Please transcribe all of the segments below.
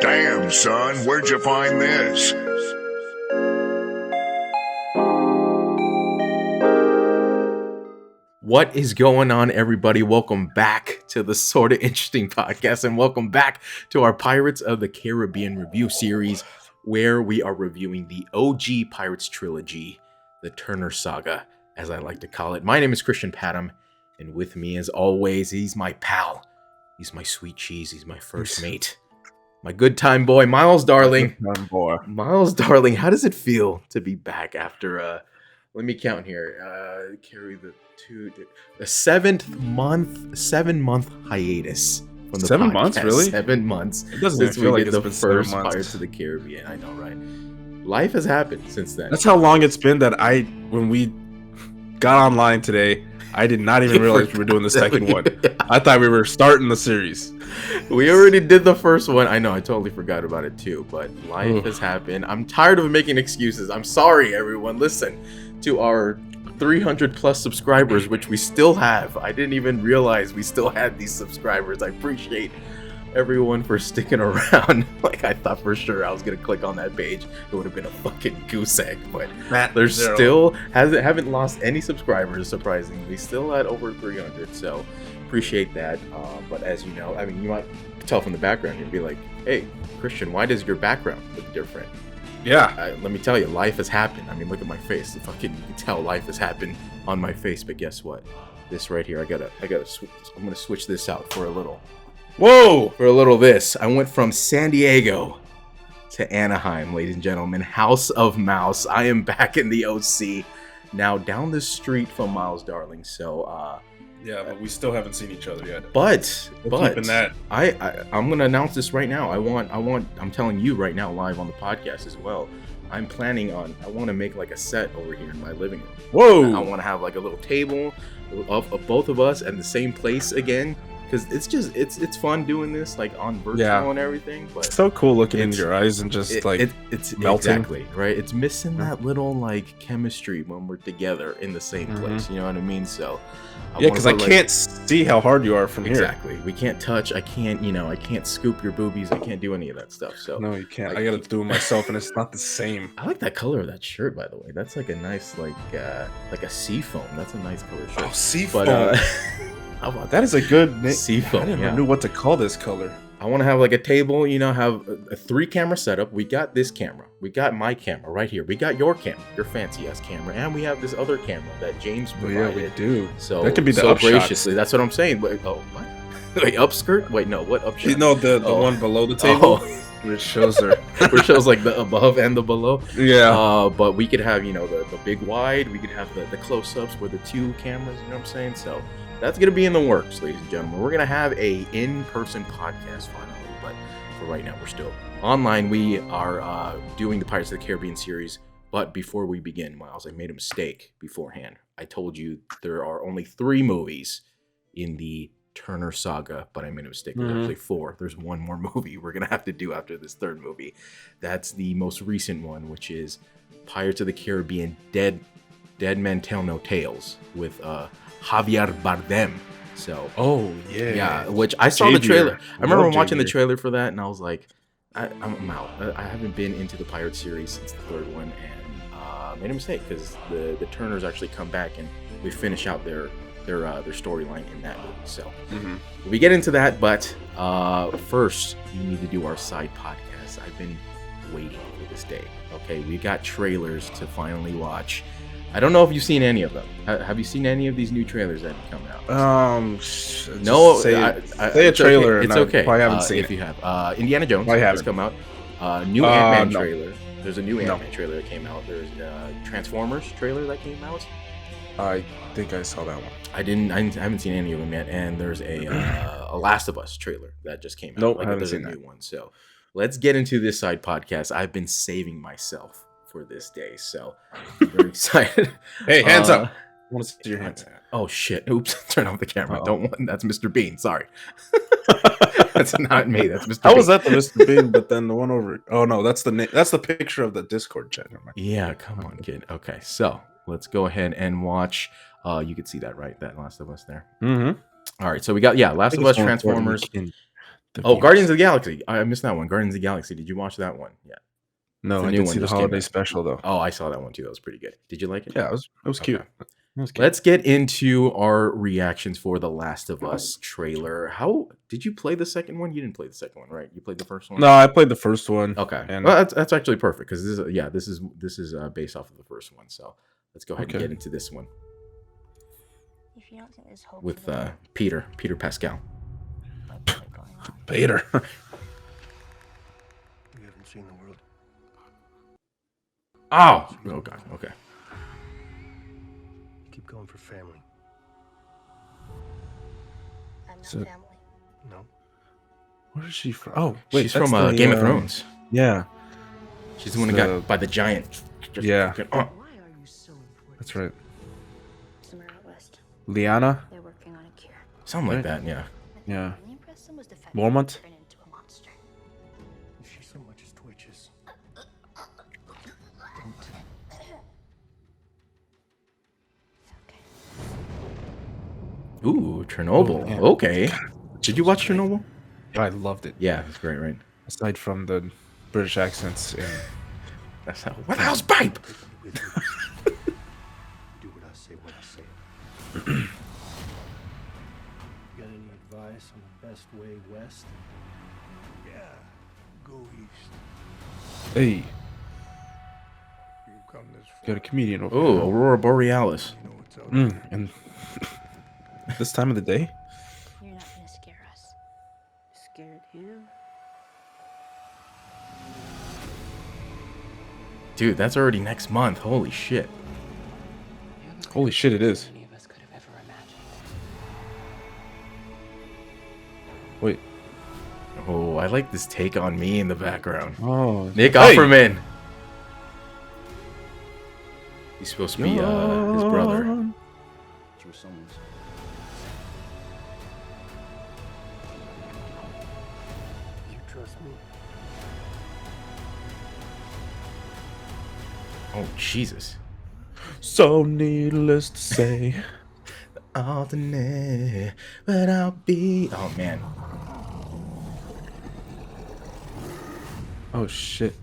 Damn, son, where'd you find this? What is going on, everybody? Welcome back to the Sorta Interesting podcast, and welcome back to our Pirates of the Caribbean review series, where we are reviewing the OG Pirates trilogy, the Turner Saga, as I like to call it. My name is Christian Patam, and with me, as always, he's my pal. He's my sweet cheese. He's my first mate. My good time boy, Myles Darling. Myles Darling, how does it feel to be back after let me count here. Carry the 7-month hiatus from the 7 podcast. months, really? 7 months. It doesn't even feel like it's been 7 first months. Pirates of the Caribbean. I know, right? Life has happened since then. That's how long it's been that when we got online today, I did not even realize we were doing the second one. I thought we were starting the series. We already did the first one. I know, I totally forgot about it too, but life has happened. I'm tired of making excuses. I'm sorry, everyone. Listen to our 300 plus subscribers, which we still have. I didn't even realize we still had these subscribers. I appreciate everyone for sticking around. Like, I thought for sure I was gonna click on that page, it would have been a fucking goose egg, but there's still haven't lost any subscribers, surprisingly. Still at over 300, so appreciate that. But as you know, I mean, you might tell from the background, you'd be like, hey Christian, why does your background look different? Yeah, Let me tell you, life has happened. I mean, look at my face. You can tell life has happened on my face. But guess what? This right here, I gotta switch. I'm gonna switch this out for a little. Whoa! For a little this. I went from San Diego to Anaheim, ladies and gentlemen. House of Mouse. I am back in the OC now, down the street from Myles Darling. So, yeah, but we still haven't seen each other yet. But keeping that. I'm gonna announce this right now. I'm telling you right now, live on the podcast as well. I want to make like a set over here in my living room. Whoa! I want to have like a little table of both of us at the same place again, because it's fun doing this like on virtual and everything. But it's so cool looking into your eyes and just it's melting. Exactly right. It's missing that little like chemistry when we're together in the same place. You know what I mean? So because I can't see how hard you are from here. Exactly. We can't touch. I can't scoop your boobies. I can't do any of that stuff. So no, you can't. I gotta do it myself, and it's not the same. I like that color of that shirt, by the way. That's like a nice like a sea foam. That's a nice color shirt. Oh, sea foam. But how about that? Is a good name. Sea foam. I never knew what to call this color. I want to have like a table, have a 3-camera setup. We got this camera. We got my camera right here. We got your camera, your fancy ass camera, and we have this other camera that James provided. Yeah, we do. So that could be the so up graciously. shots. That's what I'm saying. Wait, what? Wait, upskirt? Wait, no. What up shot? No, the one below the table, which shows like the above and the below. Yeah. But we could have the big wide. We could have the close-ups with the 2 cameras. You know what I'm saying? So that's gonna be in the works, ladies and gentlemen. We're gonna have a in-person podcast finally. For right now, we're still online. We are doing the Pirates of the Caribbean series, but before we begin, Myles, I made a mistake beforehand. I told you there are only 3 movies in the Turner Saga, but I made a mistake. There's actually 4. There's one more movie we're gonna have to do after this 3rd movie. That's the most recent one, which is Pirates of the Caribbean: Dead Men Tell No Tales with Javier Bardem. So, which I saw the trailer. I remember watching the trailer for that, and I was like, I'm out. I haven't been into the Pirate series since the 3rd one, and made a mistake because the Turners actually come back and we finish out their storyline in that movie. So we get into that, but first we need to do our side podcast. I've been waiting for this day. Okay, we got trailers to finally watch. I don't know if you've seen any of them. Have you seen any of these new trailers that have come out? No. Say a trailer. Okay. It's okay. I haven't seen if you have. Indiana Jones has come out. New Ant-Man trailer. There's a new Ant-Man trailer that came out. There's a Transformers trailer that came out. I think I saw that one. I haven't seen any of them yet. And there's a Last of Us trailer that just came out. Nope, I haven't seen that. New one. So let's get into this side podcast. I've been saving myself for this day, so I'm very excited. Hey, hands up! I want to see your hands. Oh shit! Oops! Turn off the camera. Don't want. That's Mr. Bean. Sorry. That's not me. That's Mr. How Bean. was that the Mr. Bean? But then the one over. Oh no, that's the picture of the Discord chat. Yeah, come on, kid. Okay, so let's go ahead and watch. You could see that, right? That Last of Us there. Mm-hmm. All right, so we got Last of Us, Transformers. Oh, Guardians of the Galaxy. I missed that one. Guardians of the Galaxy. Did you watch that one? Yeah. No, The I new didn't one see the just came holiday out. special though. Oh, I saw that one too. That was pretty good. Did you like it? Yeah, it was cute. Okay. It was cute. Let's get into our reactions for The Last of Us trailer. How did you play the second one? You didn't play the second one, right? You played the first one. No, I played the first one. Okay. And Well, that's actually perfect because this is based off of the first one. So let's go ahead and Okay. get into this one If you don't think there's hope with for the world, Peter Pascal. what's really going on? Peter. We haven't seen the world. Oh God. Okay. Keep going for family. I'm not So- family. No. Where is she from? Oh, wait, She's that's from the, Game of Thrones. Yeah, She's the one who got by the giant. Yeah. Why are you so important? that's right. Somewhere out west, Liana. they're working on a cure. Something like Right. that. Yeah. I think Yeah. the only impressive was the fact Mormont? that he turned into a monster. If she so much as twitches. Okay. Ooh, Chernobyl. man. Okay. Did you watch Chernobyl? I loved it. Yeah, it's great, right? Aside from the British accents and That's how. What the hell's pipe? With you. Do what I say when I say it. Got any advice on the best way west? Yeah. Go east. hey, You come this far. got a comedian over Oh, Aurora Borealis. You know what's out there. And this time of the day. You're not gonna scare us. Scared him? Dude, that's already next month. Holy shit. Holy shit, it is. Any of us could have ever imagined. Wait. Oh, I like this take on me in the background. Oh, Nick hey! Offerman. He's supposed to be his brother. Through someone's. You trust me? Oh, Jesus. So needless to say. Alternate, but I'll be. Oh, man. Oh shit.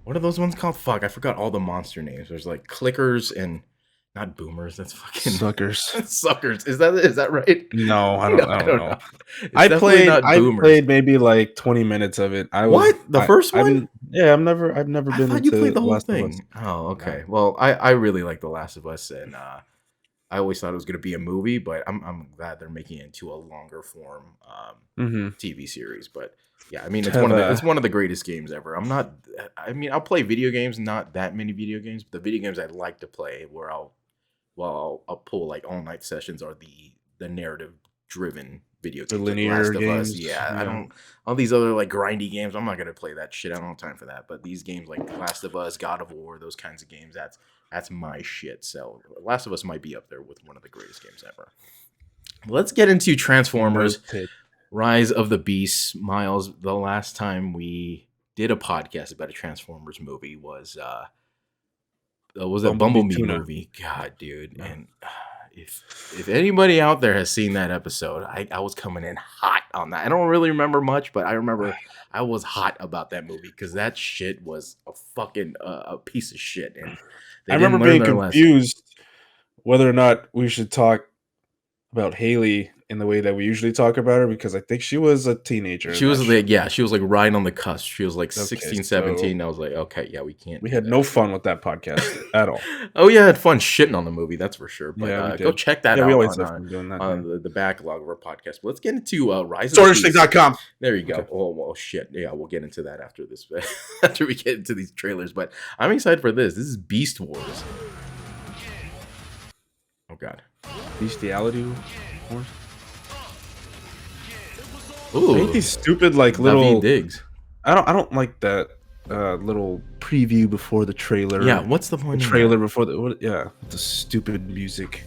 What are those ones called? Fuck, I forgot all the monster names. There's like clickers and not boomers. That's fucking Suckers. suckers. Is that right? No, I don't know. It's I definitely not boomers. played maybe like 20 minutes of it. What? The first one? I've never I been thought into you played the whole Last of Us. thing. Oh, okay. Well, I really like The Last of Us, and I always thought it was going to be a movie, but I'm glad they're making it into a longer form TV series. But yeah, I mean, it's one of the greatest games ever. I'll play video games, not that many video games, but the video games I like to play where I'll pull like all night sessions are the narrative driven video games. The like linear Last of Us. games, Yeah, yeah. I don't all these other like grindy games. I'm not gonna play that shit. I don't have time for that. But these games like Last of Us, God of War, those kinds of games, that's my shit. So Last of Us might be up there with one of the greatest games ever. Let's get into Transformers Rise of the Beasts. Miles, the last time we did a podcast about a Transformers movie was a Bumblebee Tuna. movie. God, dude. And if anybody out there has seen that episode, I was coming in hot on that. I don't really remember much, but I remember I was hot about that movie because that shit was a fucking a piece of shit. And they I didn't remember learn being their lesson. confused whether or not we should talk about Haley in the way that we usually talk about her because I think she was a teenager. She was like, she was like right on the cusp. She was like Okay, 16, so 17. I was like, okay, yeah, we can't. We do had that. no fun with that podcast at all. Oh yeah, I had fun shitting on the movie, that's for sure. But Yeah, we go did. check that Yeah, out we always on, have fun doing that. on the backlog of our podcast. But let's get into Rise of the Beasts. Sorta.com. There you go. Okay. Oh well, shit. Yeah, we'll get into that after this. After we get into these trailers, but I'm excited for this. This is Beast Wars. Oh god. Bestiality Wars. Ooh, Ain't these stupid like David little Diggs. I don't like that little preview before the trailer. Yeah, what's the point? The of trailer that? before the stupid music.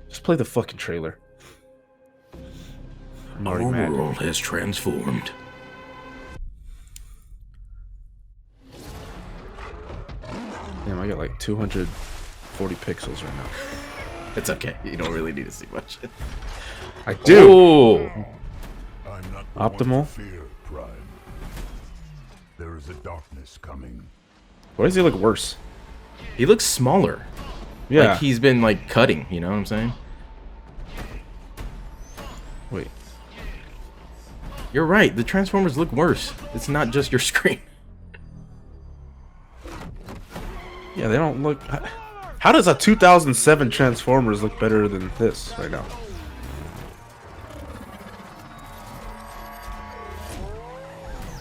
Just play the fucking trailer. I'm already Our mad. world has transformed. Damn, I got like 240 pixels right now. It's okay. You don't really need to see much. I do. Oh, I'm not Optimal. Fear, Prime. There is a darkness coming. Why does he look worse? He looks smaller. Yeah. Like he's been like cutting, you know what I'm saying? Wait. You're right, the Transformers look worse. It's not just your screen. Yeah, they don't look... How does a 2007 Transformers look better than this right now?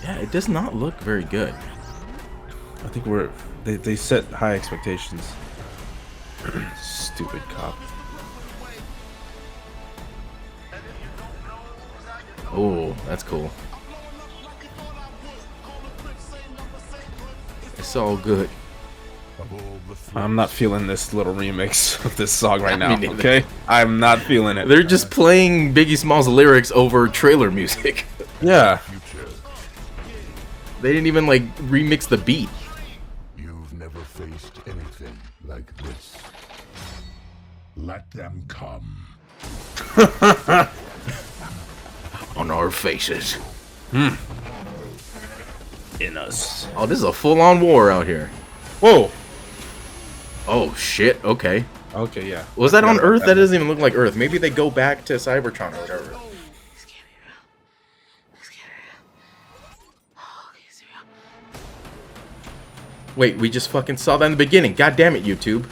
Yeah, it does not look very good. I think they set high expectations. Stupid cop. Oh, that's cool. It's all good. I'm not feeling this little remix of this song right Me now, neither. okay? I'm not feeling it. They're just playing Biggie Smalls lyrics over trailer music. Yeah. They didn't even like remix the beat. You've never faced anything like this. Let them come. On our faces. In us. Oh, this is a full-on war out here. Whoa. Oh shit, okay. Okay, yeah. Was that on Earth? That doesn't even look like Earth. Maybe they go back to Cybertron or whatever. This can't be real. This can't be real. Oh, it's real. Wait, we just fucking saw that in the beginning. God damn it, YouTube.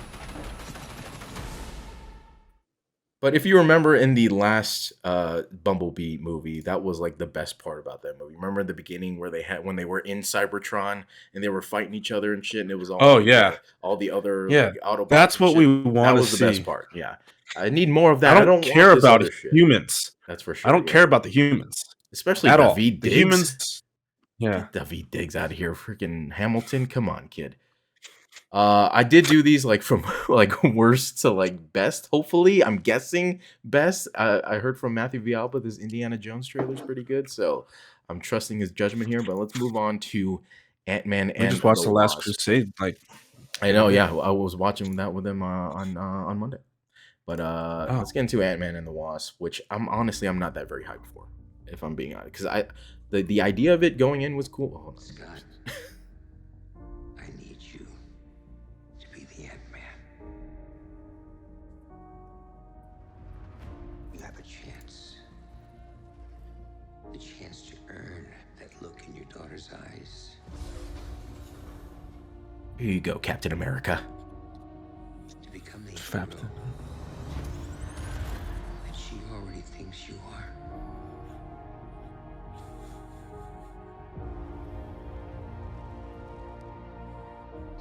But if you remember in the last Bumblebee movie, that was like the best part about that movie. Remember in the beginning where they had when they were in Cybertron and they were fighting each other and shit, and it was all all the other like, Autobots. That's and what shit. we That want to was see. the best part. Yeah, I need more of that. I don't care want this about other shit. humans. That's for sure. I don't yeah. care about the humans especially at all. David The Diggs. humans. Yeah. Get David Diggs out of here, freaking Hamilton. Come on, kid. I did do these like from like worst to like best. Hopefully, I'm guessing best. I heard from Matthew Villalba this Indiana Jones trailer is pretty good, so I'm trusting his judgment here. But let's move on to Ant-Man and We just watched The Last Wasp. Crusade. Like, I know, yeah, I was watching that with him on Monday. But let's get into Ant-Man and the Wasp, which I'm not that very hyped for, if I'm being honest, because the idea of it going in was cool. Oh, hold on. Scott, I need you to be the Ant-Man. You have a chance. The chance to earn that look in your daughter's eyes. Here you go, Captain America. To become the Captain. hero that she already thinks you are.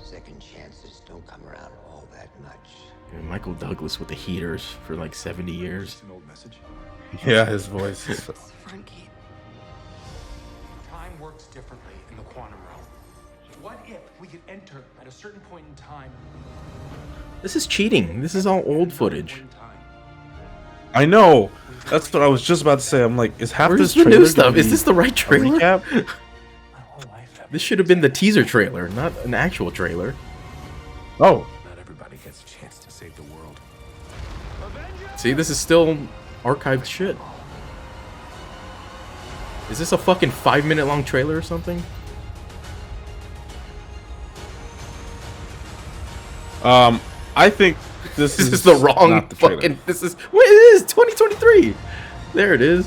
Second chances don't come around all that much. Dude, Michael Douglas with the heaters for like 70 years. An old message. yeah, his voice is. It's the front gate. Time works differently in the quantum realm. What if we could enter at a certain point in time? This is cheating. This is all old footage. One time. I know. That's what I was just about to say. I'm like, is half Where's this the trailer new stuff? gonna Is be this the right a trailer? recap? My whole life. This should have been the teaser trailer, not an actual trailer. Oh, Not everybody gets a chance to save the world. See, this is still archived shit. Is this a fucking 5-minute long trailer or something? I think this This is is the wrong not the trailer. fucking. This is. What it is? 2023. There it is.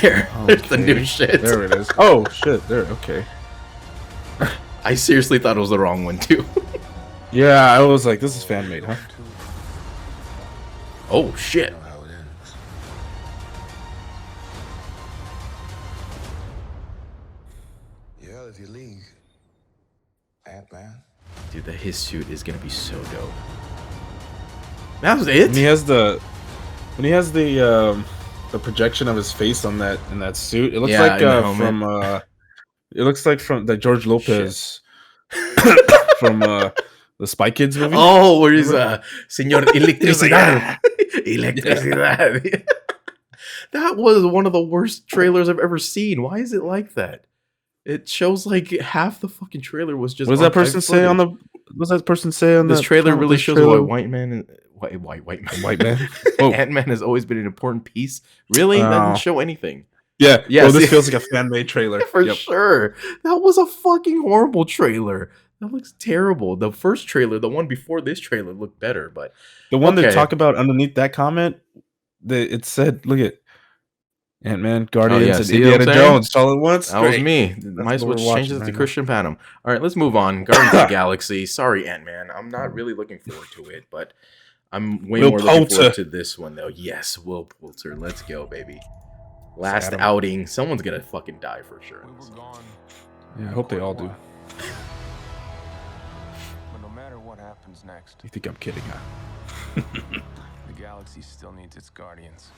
There's the new Okay, shit. There it is. Oh shit! There. Okay. I seriously thought it was the wrong one too. Yeah, I was like, this is fan made, huh? Oh shit. How it ends. Yeah, if you league. Ant-Man. Dude, his suit is gonna be so dope. That was it. When he has the projection of his face on that in that suit, it looks Yeah, like in the helmet. from it looks like from the George Lopez from the Spy Kids movie. Oh, where is Señor Electricidad? Electricidad. That was one of the worst trailers I've ever seen. Why is it like that? It shows like half the fucking trailer was just. What does that archived person say on footage. the? What's that person say on This the? trailer really shows a white man White man. White man. Oh. Ant-Man has always been an important piece. Really? That didn't show anything. Yeah. Yeah, Bro, this see- feels like a fan-made trailer. For sure. That was a fucking horrible trailer. That looks terrible. The first trailer, the one before this trailer, looked better, but The one they okay. talk about underneath that comment, it said, look at Ant-Man, Guardians, yeah, and see what I'm Indiana saying? Jones all at once. That was Great. me. That's Might as what well we're change watching this to right now. Christian Patam. All right, let's move on. Guardians of the Galaxy. Sorry, Ant-Man. I'm not really looking forward to it, but I'm way Will more looking Poulter. forward to this one, though. Yes, Will Poulter. Let's go, baby. Last Adam. outing. Someone's going to fucking die for sure. We were gone. Yeah, I hope they all do. But no matter what happens next, You think I'm kidding, huh? the galaxy still needs its guardians.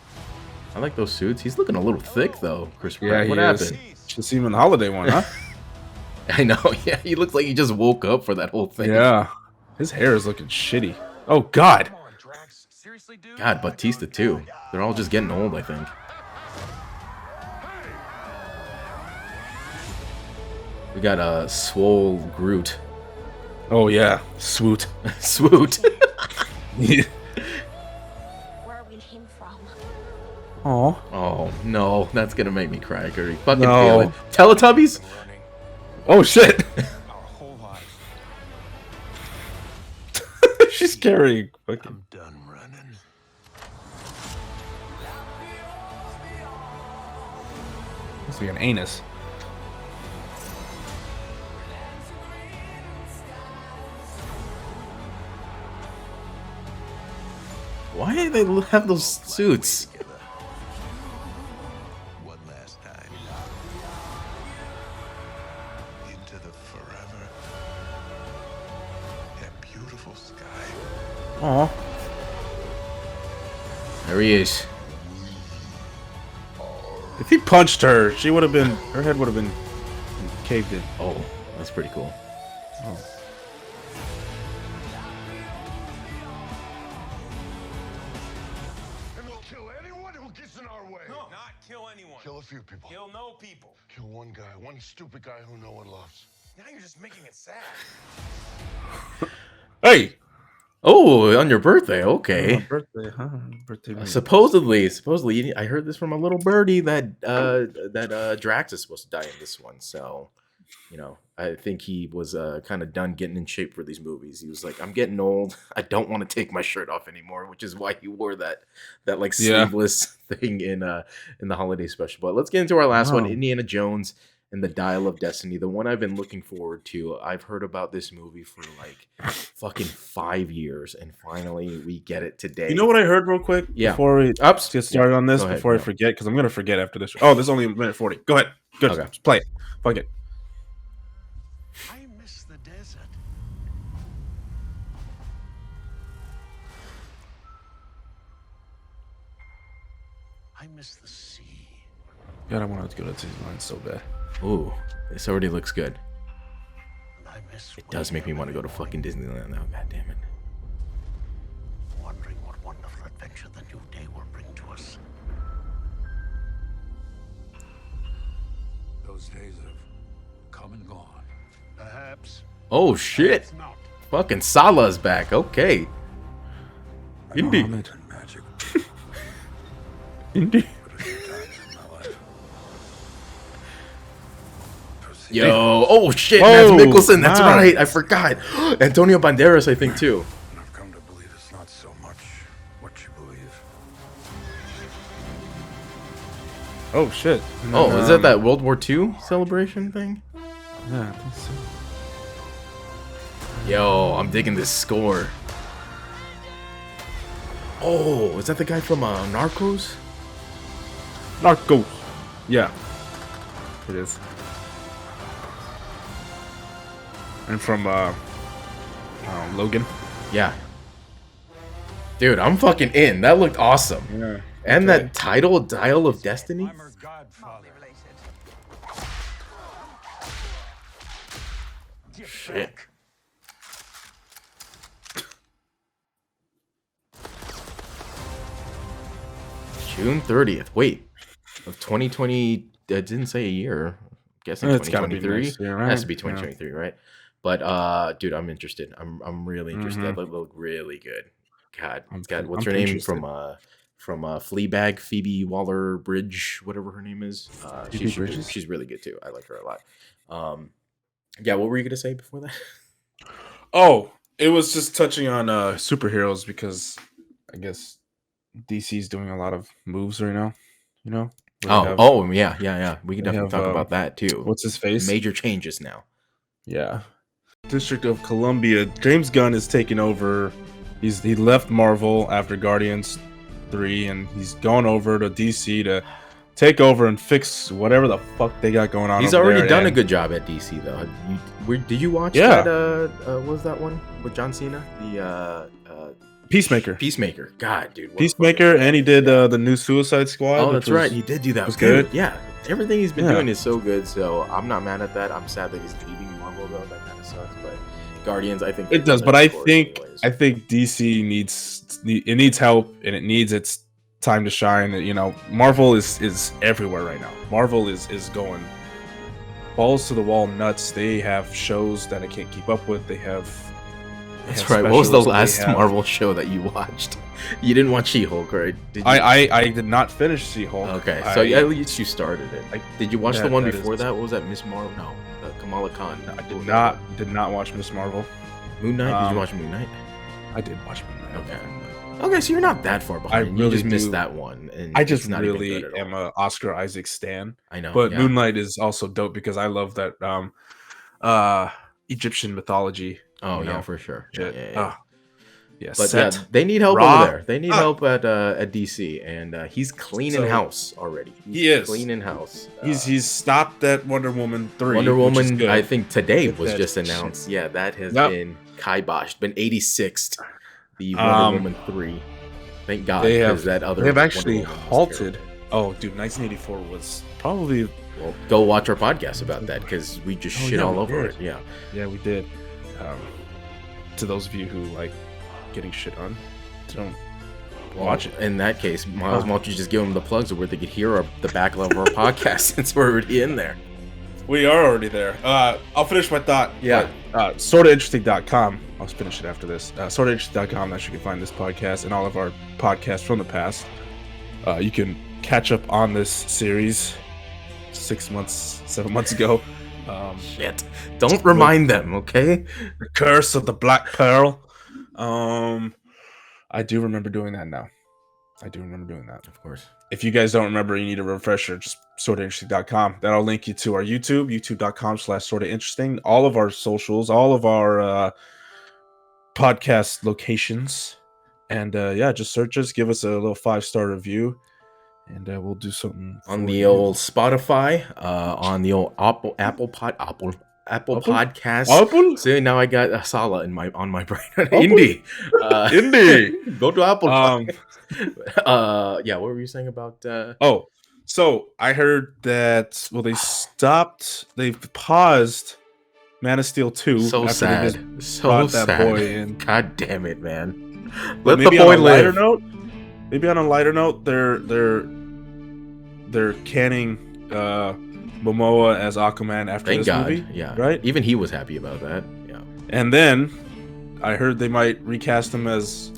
I like those suits. He's looking a little thick, though. Chris Yeah, Pratt. What happened? Should see him in the holiday one, huh? I know. Yeah, he looks like he just woke up for that whole thing. Yeah. His hair is looking shitty. Oh, God. Come on, Drax. Seriously, dude? God, Batista, too. They're all just getting old, I think. We got a swole Groot. Oh, yeah. Swoot. Swoot. Where are we came from? Aw. Oh, no. That's going to make me cry, Gertie. Fucking No. feel it. Teletubbies? Running Oh, shit. our whole lives. She's carrying. Fucking. I'm done running. Must be an anus. Why do they have those suits? One last time. Into the forever. That beautiful sky. Aw. There he is. If he punched her, she would have been. Her head would have been caved in. Oh, that's pretty cool. Oh. And we'll kill anyone who gets in our way. No, not kill anyone. Kill a few people. Kill no people. Kill one guy, one stupid guy who no one loves. Now you're just making it sad. Hey! Oh, on your birthday. Okay. Birthday, huh? Birthday. meeting. Supposedly, I heard this from a little birdie that Drax is supposed to die in this one. So, you know, I think he was kind of done getting in shape for these movies. He was like, I'm getting old. I don't want to take my shirt off anymore, which is why he wore that like Yeah. sleeveless thing in the holiday special. But let's get into our last one, Wow. Indiana Jones and the Dial of Destiny, the one I've been looking forward to. I've heard about this movie for like fucking 5 years, and finally we get it today. You know what I heard real quick? Yeah. Before we Ups. get started on this, Go ahead, before I go. forget, because I'm going to forget after this. Oh, this is only a minute 40. Go ahead. Good. Okay. Just play it. Fuck it. I miss the desert. I miss the sea. God, I wanted to go to Disneyland so bad. Ooh, this already looks good. And I miss It does make me want to go to fucking Disneyland now. God damn it. wondering what wonderful adventure the new day will bring to us. Those days have come and gone. Perhaps. Oh shit! Not. Fucking Salah's back. Okay. Indy. Muhammad. And magic. Indy. But a few times in my life. Proceed. Yo. Oh shit. Whoa, Mads Mikkelsen. That's wow. right. I forgot. Antonio Banderas, I think too. And I've come to believe it's not so much what you believe. Oh, shit. And Oh, then, is that that World War II celebration thing? Yeah, I think so. Yo, I'm digging this score. Oh, is that the guy from Narcos? Narcos. Yeah. It is. And from Logan. Yeah. Dude, I'm fucking in. That looked awesome. Yeah. And that title, Dial of Destiny? I'm her godfather. Shit. June 30th. Wait. Of 2020. That didn't say a year. I'm guessing It's gotta be 2023. next year, right? Has to be Yeah. 2023, right? But dude, I'm interested. I'm really interested. Mhm. That look really good. God, I'm what's her name interested. from Fleabag? Phoebe Waller-Bridge, whatever her name is. Phoebe Bridges? She's really good too. I like her a lot. Yeah, what were you gonna say before that? Oh, it was just touching on superheroes because I guess DC's doing a lot of moves right now. You know, where Yeah. We can they definitely have talk about that too. what's his face? Major changes now. Yeah, District of Columbia. James Gunn is taking over. He left Marvel after Guardians 3, and he's gone over to DC to take over and fix whatever the fuck they got going on. He's over already there, done a and- good job at DC though. Did you watch Yeah. that? What was that one with John Cena? The Peacemaker. Peacemaker. God, dude. what a Peacemaker, fucking- and he did the new Suicide Squad. Oh, which that's was- right. He did do that. was Dude, good. yeah. Everything he's been Yeah. doing is so good. So I'm not mad at that. I'm sad that he's leaving Marvel though. That kind of sucks. But Guardians, I think It does, they're but gonna I score think anyways. DC needs help, and it needs its time to shine. You know, Marvel is everywhere right now. Marvel is going balls to the wall nuts. They have shows that I can't keep up with. They have That's right. What was the specials, they last have- Marvel show that you watched? You didn't watch She-Hulk, right? Did you? I did not finish She-Hulk. Okay, so at least you started it. Did you watch the that- one that is- before that? What was that? Miss Marvel? No, Kamala Khan. I What did was not that? did not watch Miss Marvel. Moon Knight. Did um, you watch Moon Knight? I did watch Moon Knight. Okay. Okay, so you're not that far behind. You really just missed do- that one, and I just it's not even really good at am all. a Oscar Isaac stan. I know, But yeah. Moonlight is also dope because I love that Egyptian mythology. Oh you yeah, know, for sure. Yeah, shit. yeah, yeah. Yeah, But set, yeah, they need help raw. over there. They need help at DC, and he's cleaning So, house already. he is. cleaning house. He's stopped that Wonder Woman 3. Wonder which is Woman. good. I think today Get was that just shit. announced. Yeah, that has Yep. been kiboshed. Been 86th. The Wonder Woman 3. Thank God, They because have that other. they've Wonder actually Woman was halted. terrible. Oh, dude, 1984 was probably. Well, go watch our podcast about that because we just shit all over it. Yeah. Yeah, we did. To those of you who like getting shit on, don't watch it. In that case, Miles, why don't you just give them the plugs of where they could hear the backlog of our podcast since we're already in there. We are already there. I'll finish my thought. Yeah. Sortainteresting.com. I'll finish it after this. Sortainteresting.com. That's where you can find this podcast and all of our podcasts from the past. You can catch up on this series 7 months ago. Shit. Don't remind them, okay? The Curse of the Black Pearl. I do remember doing that now. I do remember doing that. Of course. If you guys don't remember, you need a refresher, just sortainteresting.com. That'll link you to our YouTube, youtube.com/sortainteresting. All of our socials, all of our podcast locations. And yeah, just search us, give us a little 5-star review, and we'll do something On for the you. old Spotify, on the old Apple Podcasts. Apple? See, now I got Sala on my brain. Indie. Indie. Go to Apple. Um, Yeah, what were you saying about Oh, so I heard that they've paused Man of Steel 2. so after they just sad. So brought sad. that boy in. God damn it, man. But Let the maybe boy on a lighter live. note, maybe on a lighter note, they're canning Momoa as Aquaman after Thank this God. movie. Yeah. Right? Even he was happy about that. Yeah. And then I heard they might recast him as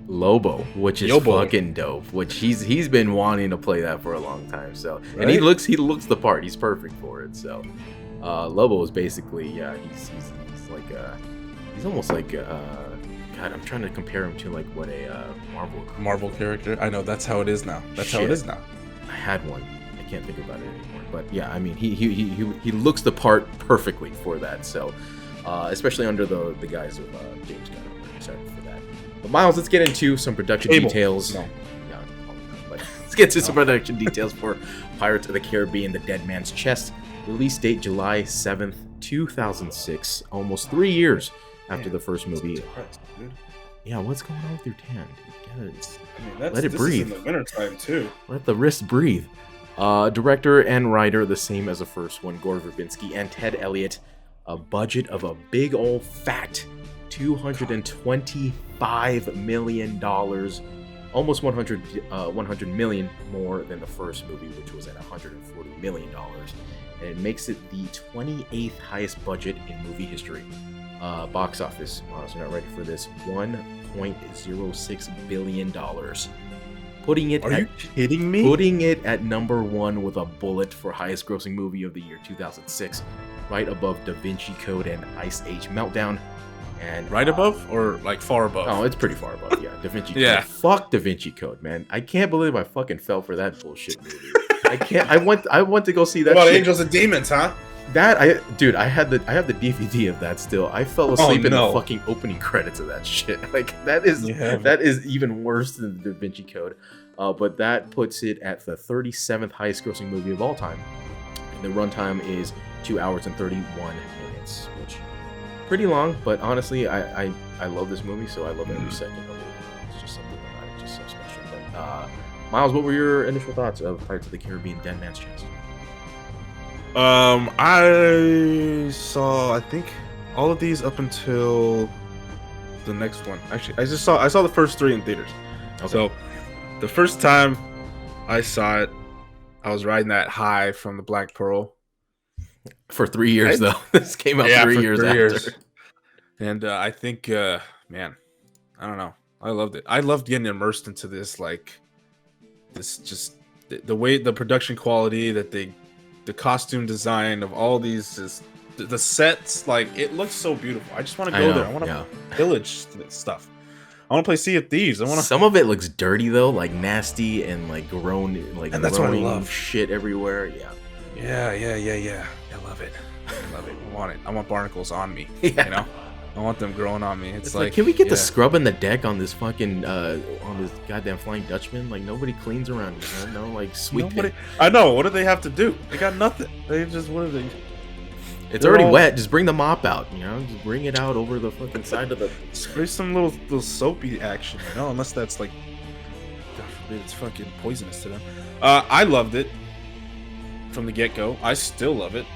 Lobo, which is Yobo. fucking dope. Which he's been wanting to play that for a long time. So and he Right? looks the part. He's perfect for it. So Lobo is basically he's like he's almost like God, I'm trying to compare him to like what a Marvel character. I know that's how it is now. That's how Shit. it is now. I had one. I can't think about it anymore. But yeah, I mean he looks the part perfectly for that. So especially under the guise of James Gunn. I'm very excited for that. But Miles, let's get into some production Cable. details. No. Yeah, but let's get to some production details for Pirates of the Caribbean: The Dead Man's Chest. Release date July 7th, 2006. Almost 3 years after the first movie. Yeah, what's going on with your tan? Dude? Let it breathe. in the wintertime too. Let the wrist breathe. Director and writer, the same as the first one, Gore Verbinski and Ted Elliott. A budget of a big old fat $225 million. Almost 100 million more than the first movie, which was at $140 million. And it makes it the 28th highest budget in movie history. Box office, Miles, you're not ready for this. $1.06 billion. Putting it Are you kidding me? Putting it at number 1 with a bullet for highest grossing movie of the year 2006, right above Da Vinci Code and Ice Age Meltdown. And Right above or like far above? oh, it's pretty far above. Yeah, Da Vinci Code. Yeah. Fuck Da Vinci Code, man. I can't believe I fucking fell for that bullshit movie. I can't. I went to go see that. What about shit. Angels and Demons, huh? That I have the DVD of that still. I fell asleep in the no. fucking opening credits of that shit. Like that is even worse than the Da Vinci Code. But that puts it at the 37th highest grossing movie of all time. And the runtime is 2 hours and 31 minutes, which pretty long. But honestly, I love this movie, so I love every second of it. It's just something that I just so special. But Miles, what were your initial thoughts of Pirates of the Caribbean: Dead Man's Chest? I saw, I think, all of these up until the next one. Actually, I saw the first 3 in theaters. Okay. So the first time I saw it, I was riding that high from the Black Pearl. For 3 years, though. This came out 3 for years 3 after. years. And I think, man, I don't know. I loved it. I loved getting immersed into this, like, this just the way, the production quality that the costume design of all these, just the sets, like, it looks so beautiful. I just want to go there. I want to pillage stuff. I want to play Sea of Thieves. Some of it looks dirty though, like nasty and like grown, like and that's what I growing love. Shit everywhere. Yeah. I love it. I love it. I want it. I want barnacles on me. Yeah. You know, I want them growing on me. It's like, can we get the scrubbing the deck on this fucking on this goddamn Flying Dutchman? Like nobody cleans around here. No, like sweet. I know. What do they have to do? They got nothing. They just, what are they? It's already wet. Just bring the mop out. You know, just bring it out over the fucking side of the. Spray some little soapy action. You know, unless that's like, God forbid, it's fucking poisonous to them. I loved it from the get go. I still love it.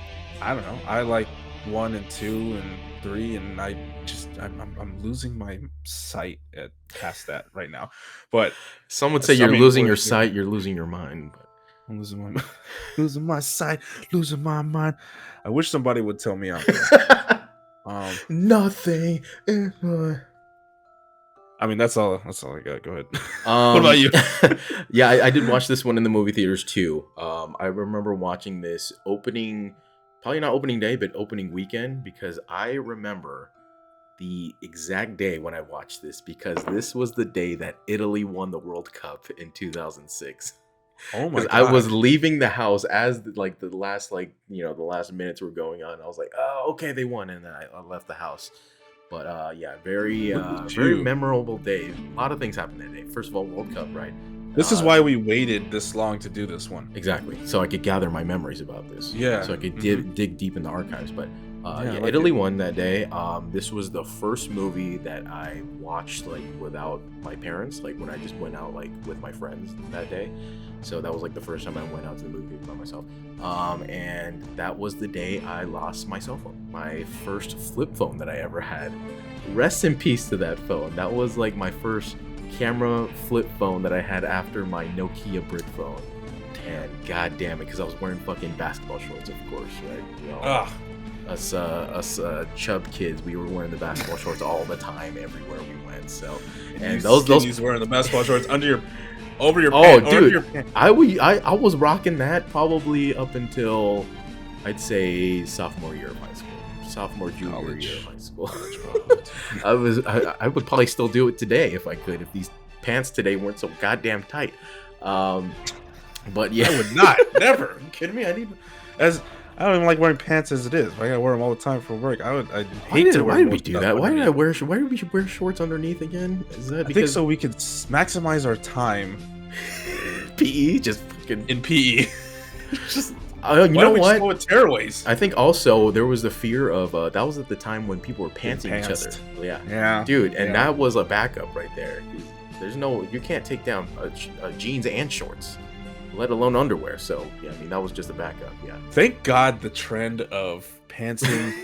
I don't know. I like 1 and 2 and 3, and I'm losing my sight at past that right now. But some would say you're losing your sight. You're losing your mind. But I'm losing my sight, losing my mind. I wish somebody would tell me I'm nothing. I mean, that's all I got. Go ahead. What about you? Yeah, I did watch this one in the movie theaters too. I remember watching this probably not opening day, but opening weekend, because I remember the exact day when I watched this, because this was the day that Italy won the World Cup in 2006. Oh my God. I was leaving the house as the last the last minutes were going on. I was like, oh, okay, they won, and then I left the house. But yeah, very memorable day. A lot of things happened that day. First of all, World Cup, right? This is why we waited this long to do this one. Exactly. So I could gather my memories about this. Yeah. So I could dig deep in the archives. But like Italy won that day. This was the first movie that I watched like without my parents, like when I just went out like with my friends that day. So that was like the first time I went out to the movie by myself. And that was the day I lost my cell phone, my first flip phone that I ever had. Rest in peace to that phone. That was like my first camera flip phone that I had after my Nokia brick phone. And god damn it, because I was wearing fucking basketball shorts, of course, right? You know, us chub kids, we were wearing the basketball shorts all the time, everywhere we went. So, and those wearing the basketball shorts over your pants. Oh, dude, your pants. I was rocking that probably up until I'd say sophomore year of high school. Junior year of high school. I would probably still do it today if I could, if these pants today weren't so goddamn tight. But yeah, I would not. Never. Are you kidding me? I don't even like wearing pants as it is. I gotta wear them all the time for work. I hate to wear. Why did we do that? Why did we wear shorts underneath again? Is that because I think so we could maximize our time. PE, just fucking in PE. Just you know what? Just go with tearaways? I think also there was the fear of that was at the time when people were pantsing each other. Yeah, dude, and that was a backup right there. You can't take down jeans and shorts, let alone underwear. So yeah, I mean that was just a backup. Yeah. Thank God the trend of pantsing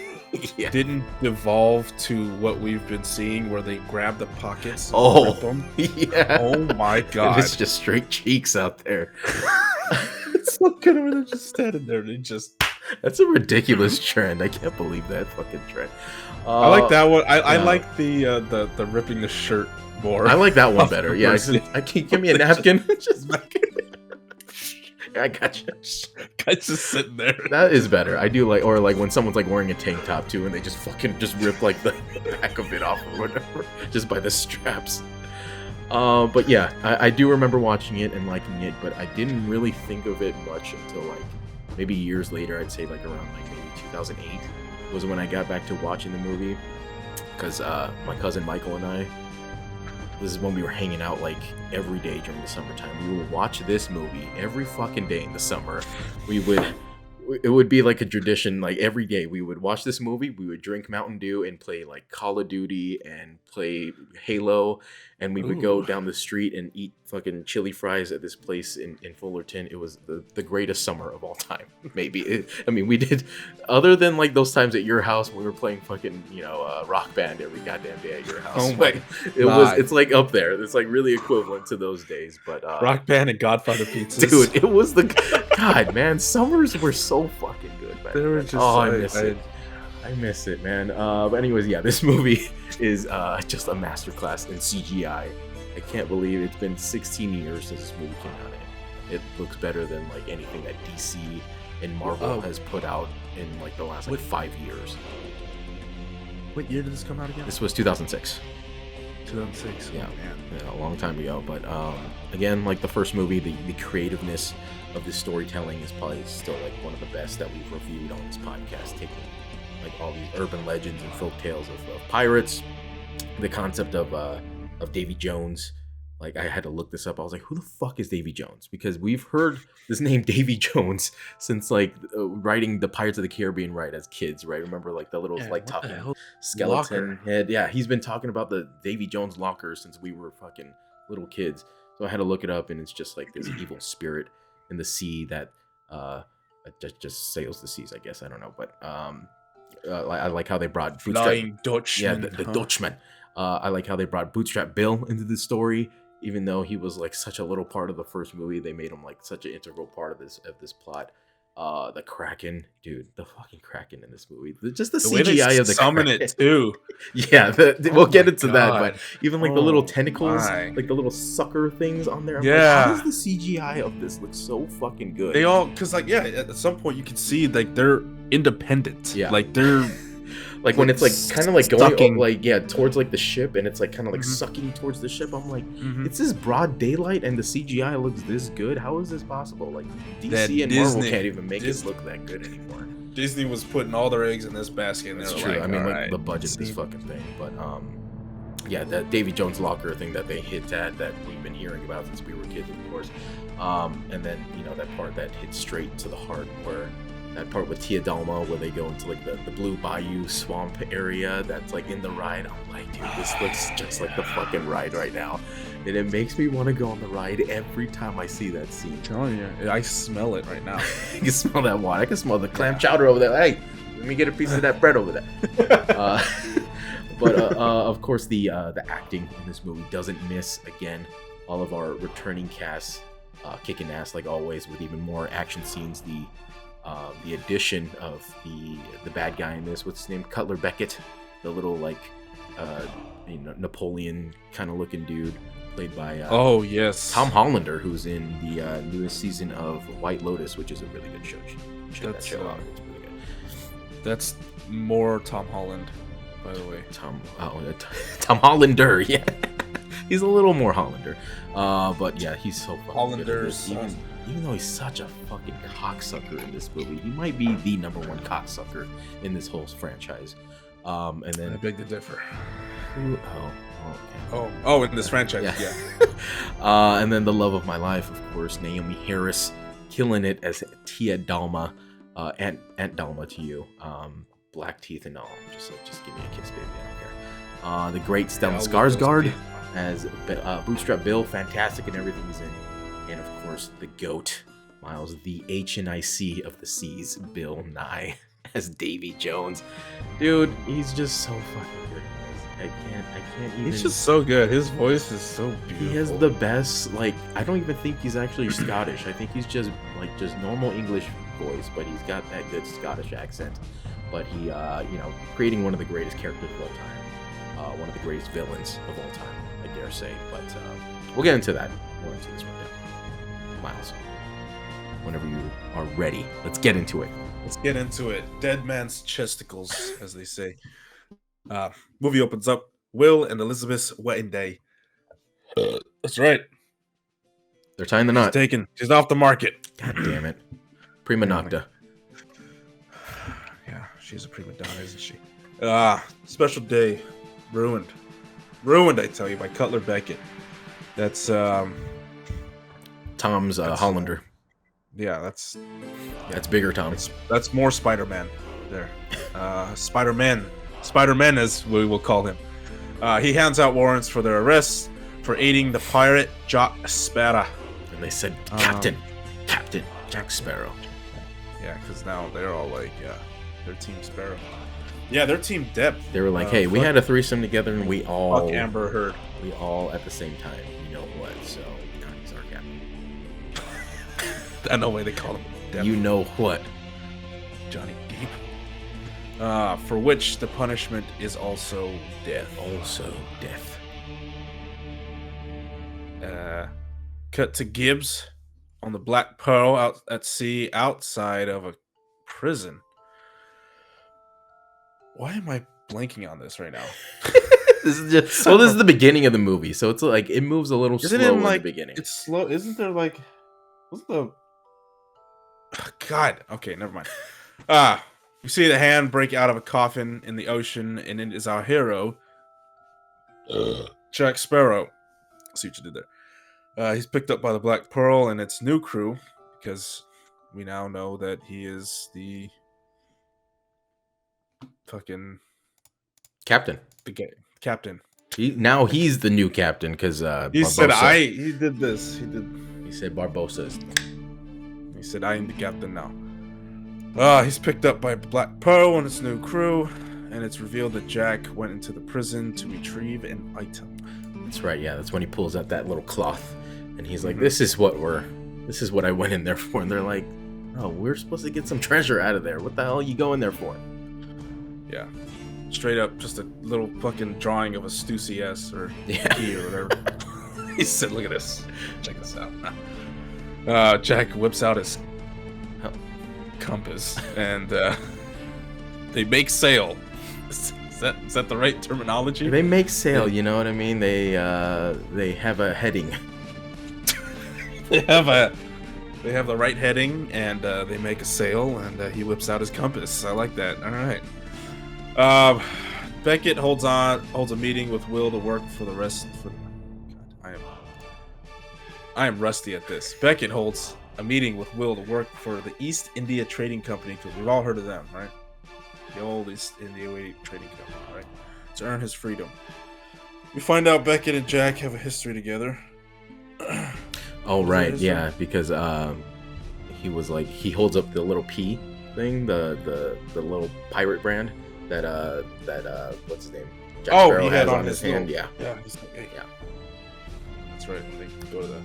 didn't devolve to what we've been seeing, where they grab the pockets. Oh, and rip them. Yeah. Oh my God. It's just straight cheeks out there. It's so good when they're just standing there. They just That's a ridiculous trend. I can't believe that fucking trend. I like that one. I yeah. like the ripping the shirt more. I like that one better. Yeah, I can give me a napkin. Just I got you. Guy's just sitting there. That is better. I do like, or like when someone's like wearing a tank top too, and they just fucking just rip like the back of it off or whatever, just by the straps. But yeah, I do remember watching it and liking it, but I didn't really think of it much until like maybe years later. I'd say like around like maybe 2008 was when I got back to watching the movie, because my cousin Michael and I, this is when we were hanging out like every day during the summertime. We would watch this movie every fucking day in the summer. It would be like a tradition, like every day we would watch this movie, we would drink Mountain Dew and play like Call of Duty and play Halo, and we would go down the street and eat fucking chili fries at this place in Fullerton. It was the greatest summer of all time, maybe. I mean, we did, other than like those times at your house when we were playing fucking, Rock Band every goddamn day at your house. Oh my it's like up there. It's like really equivalent to those days, but Rock Band and Godfather pizzas. Dude, it was God, man, summers were so fucking good, man. They were just I miss it. I miss it, man. But anyways, yeah, this movie is just a masterclass in CGI. I can't believe it's been 16 years since this movie came out. It looks better than like anything that DC and Marvel has put out in like the last 5 years. What year did this come out again? This was 2006. 2006. Yeah, a long time ago. But again, like the first movie, the creativeness of the storytelling is probably still like one of the best that we've reviewed on this podcast, taking like all these urban legends and folk tales of pirates, the concept of Davy Jones. Like, I had to look this up. I was like, who the fuck is Davy Jones? Because we've heard this name Davy Jones since like writing the Pirates of the Caribbean right as kids, right? Remember like the little talking skeleton head? Yeah, he's been talking about the Davy Jones locker since we were fucking little kids. So I had to look it up, and it's just like this evil spirit in the sea that just sails the seas, I guess. I don't know, but I like how they brought Flying Dutchman. Yeah, the Dutchman. I like how they brought Bootstrap Bill into the story, even though he was like such a little part of the first movie. They made him like such an integral part of this plot. The Kraken, dude, the fucking Kraken in this movie. Just the CGI of the summon Kraken. it too. Yeah, we'll get into that, but even like the little Oh tentacles, my. like the little sucker things on there. I'm Yeah. like, how does the CGI of this look so fucking good? They all, because like, yeah, at some point you can see like they're independent. Yeah. Like they're like when it's like kind of like going sucking. like towards like the ship, and it's like kind of like Mhm. sucking towards the ship. I'm like, it's this broad daylight and the CGI looks this good. How is this possible? Like That DC and Marvel Disney- can't even make it Disney- look that good anymore. Disney was putting all their eggs in this basket. And That's they were true. like, I mean, all like right. the budget of this fucking thing, but yeah, that Davy Jones locker thing that they hit at, that we've been hearing about since we were kids, of course. And then that part that hits straight to the heart, where that part with Tia Dalma, where they go into like the Blue Bayou swamp area that's like in the ride. I'm like, dude, this looks just like the fucking ride right now, and it makes me want to go on the ride every time I see that scene. I'm telling you, I smell it right now. You can smell that water. I can smell the clam chowder over there. Hey, let me get a piece of that bread over there. But of course, the acting in this movie doesn't miss. Again, all of our returning cast kicking ass like always, with even more action scenes. The addition of the bad guy in this, what's his name, Cutler Beckett, the little like Napoleon kind of looking dude, played by Oh yes, Tom Hollander, who's in the newest season of White Lotus, which is a really good show. Check that That's, show out. It's really good. That's more Tom Holland, by the way. Tom Hollander, yeah. He's a little more Hollander. But yeah, he's so fucking good at this. Hollander's Even though he's such a fucking cocksucker in this movie, he might be the number one cocksucker in this whole franchise. And I then beg to differ. okay. Oh, in this franchise, yeah. And then the love of my life, of course, Naomi Harris, killing it as Tia Dalma, Aunt Dalma to you, black teeth and all. Just give me a kiss, baby. I don't care. The great Stellan Skarsgård as Bootstrap Bill, fantastic in everything he's in. And of course, the GOAT, Miles, the HNIC of the seas, Bill Nye as Davy Jones. Dude, he's just so fucking good. I can't even. He's just so good. His voice is so beautiful. He has the best, like, I don't even think he's actually Scottish. I think he's just normal English voice, but he's got that good Scottish accent. But he, creating one of the greatest characters of all time, one of the greatest villains of all time, I dare say. But we'll get into that more into this one now. Miles, whenever you are ready, let's get into it. Let's get into it. Dead man's chesticles, as they say. Movie opens up. Will and Elizabeth's wedding day. That's right. They're tying the knot. Taken. She's off the market. God damn it. Prima nocta. Yeah, she's a prima donna, isn't she? Special day. Ruined. Ruined, I tell you, by Cutler Beckett. That's Tom's Hollander. Yeah, that's bigger Tom. That's more Spider-Man there. Spider-Man, as we will call him. He hands out warrants for their arrests for aiding the pirate Jack Sparrow. And they said, Captain Jack Sparrow. Yeah, because now they're all like, they're Team Sparrow. Yeah, they're Team Depp. They were like, hey, we had a threesome together and we all... Fuck Amber Heard. We all at the same time. You know what? So, he's our captain. I know why they call him Depp. You know what? Johnny Depp. For which the punishment is also death. Also death. Cut to Gibbs on the Black Pearl out at sea outside of a prison. Why am I blanking on this right now? This is just this is the beginning of the movie, so it's like it moves a little slow in the beginning. It's slow. Isn't there like what's the God? Okay, never mind. You see the hand break out of a coffin in the ocean, and it is our hero, Jack Sparrow. See what you did there. He's picked up by the Black Pearl and its new crew because we now know that he is the fucking captain. Captain. He's the new captain because he said he did this. He said Barbosa's. He said I am the captain now. He's picked up by Black Pearl and its new crew, and it's revealed that Jack went into the prison to retrieve an item. That's right. Yeah, that's when he pulls out that little cloth, and he's like, "This is what I went in there for." And they're like, "Oh, we're supposed to get some treasure out of there. What the hell are you going there for?" Yeah, straight up, just a little fucking drawing of a Stussy S or E or whatever. He said, "Look at this. Check this out." Jack whips out his compass, and they make sail. Is that the right terminology? They make sail, you know what I mean? They have a heading. they have the right heading, and they make a sail, and he whips out his compass. I like that. All right. Beckett holds a meeting with Will to work for the rest. God, I am rusty at this. Beckett holds a meeting with Will to work for the East India Trading Company, because we've all heard of them, right? The old East India Trading Company, right? To earn his freedom. We find out Beckett and Jack have a history together. Oh right, yeah, because he was like he holds up the little P thing, the little pirate brand that what's his name? Jack Sparrow he had has on his hand, little, yeah. He's like, hey. Yeah. That's right. When they go to the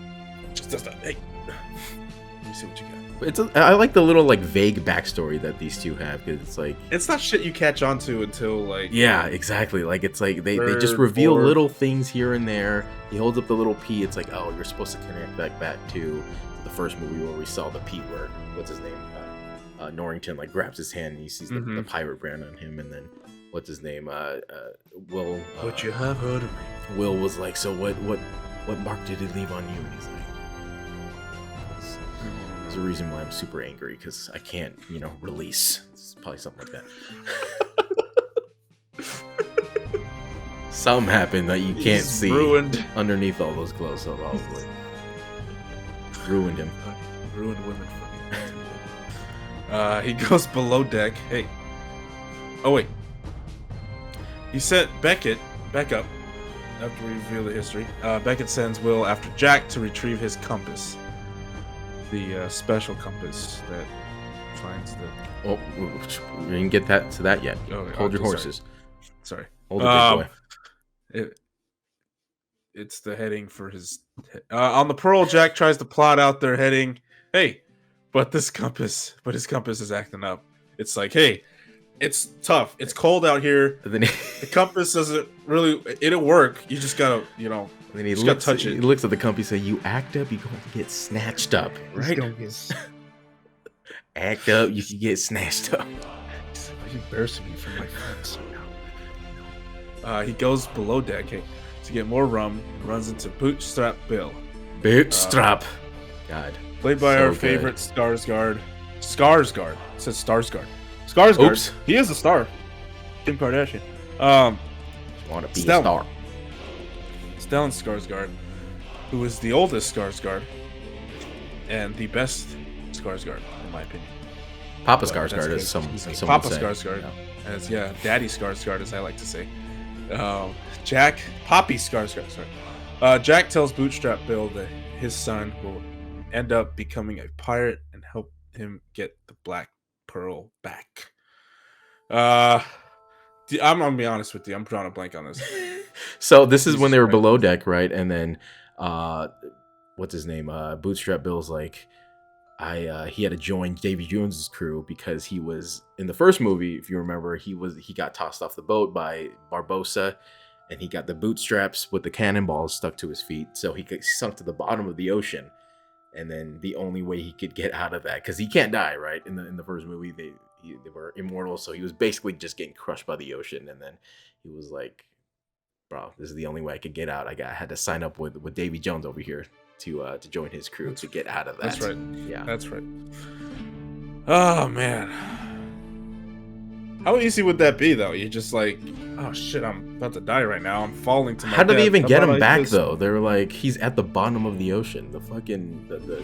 just does that. Hey, let me see what you got. I like the little like vague backstory that these two have, because it's like it's not shit you catch on to until like yeah, exactly. Like it's like they just reveal little things here and there. He holds up the little P. It's like, oh, you're supposed to connect that back to the first movie where we saw the P where what's his name Norrington like grabs his hand and he sees the pirate brand on him, and then what's his name Will but you have heard of me. Will was like, so what mark did he leave on you? And he's like, there's a reason why I'm super angry, because I can't, release. It's probably something like that. Something happened that you can't see ruined underneath all those clothes, so probably ruined him. Ruined women for me. He goes below deck. Hey. Oh wait. He sent Beckett back up after we reveal the history. Beckett sends Will after Jack to retrieve his compass. The special compass that finds the... Oh, we didn't get to that yet. Hold your horses. Sorry. Hold it, good boy. It's the heading for his... on the Pearl, Jack tries to plot out their heading. Hey, But his compass is acting up. It's like, hey, it's tough. It's cold out here. And then The compass doesn't really. It'll work. You just gotta, you know. and then he just gotta looks, touch he it. looks at the company, say, "You act up, you're going to get snatched up, right? Act up, you can get snatched up." He's embarrassing me from my friends. He goes below deck to get more rum and runs into Bootstrap Bill, Bootstrap. God. played by So our good. favorite Skarsgård. Skarsgård. It says Starsgard. Skarsgård. Oops. He is a star. Kim Kardashian. Want to be Stellan. a star. Stellan Skarsgård, who is the oldest Skarsgård and the best Skarsgård, in my opinion. Papa But that's Skarsgård, good. as some Papa would say. Skarsgård, Yeah. as Daddy Skarsgård, as I like to say. Jack, Poppy Skarsgård. Sorry. Jack tells Bootstrap Bill that his son will end up becoming a pirate and help him get the Black Pearl back. I'm gonna be honest with you. I'm drawing a blank on this. So this is Jesus when they were Christ. below deck, right? And then what's his name? Bootstrap Bill's like, he had to join Davy Jones's crew because he was in the first movie, if you remember, he got tossed off the boat by Barbossa, and he got the bootstraps with the cannonballs stuck to his feet, so he got sunk to the bottom of the ocean. And then the only way he could get out of that, because he can't die, right? In the first movie, they were immortal, so he was basically just getting crushed by the ocean. And then he was like, "Bro, this is the only way I could get out. I had to sign up with Davy Jones over here to join his crew to get out of that." That's right. Yeah. That's right. Oh man, how easy would that be though? You're just like, oh shit, I'm about to die right now. I'm falling to my How did they death. even How get about him I back just- though? They were like, he's at the bottom of the ocean. The fucking the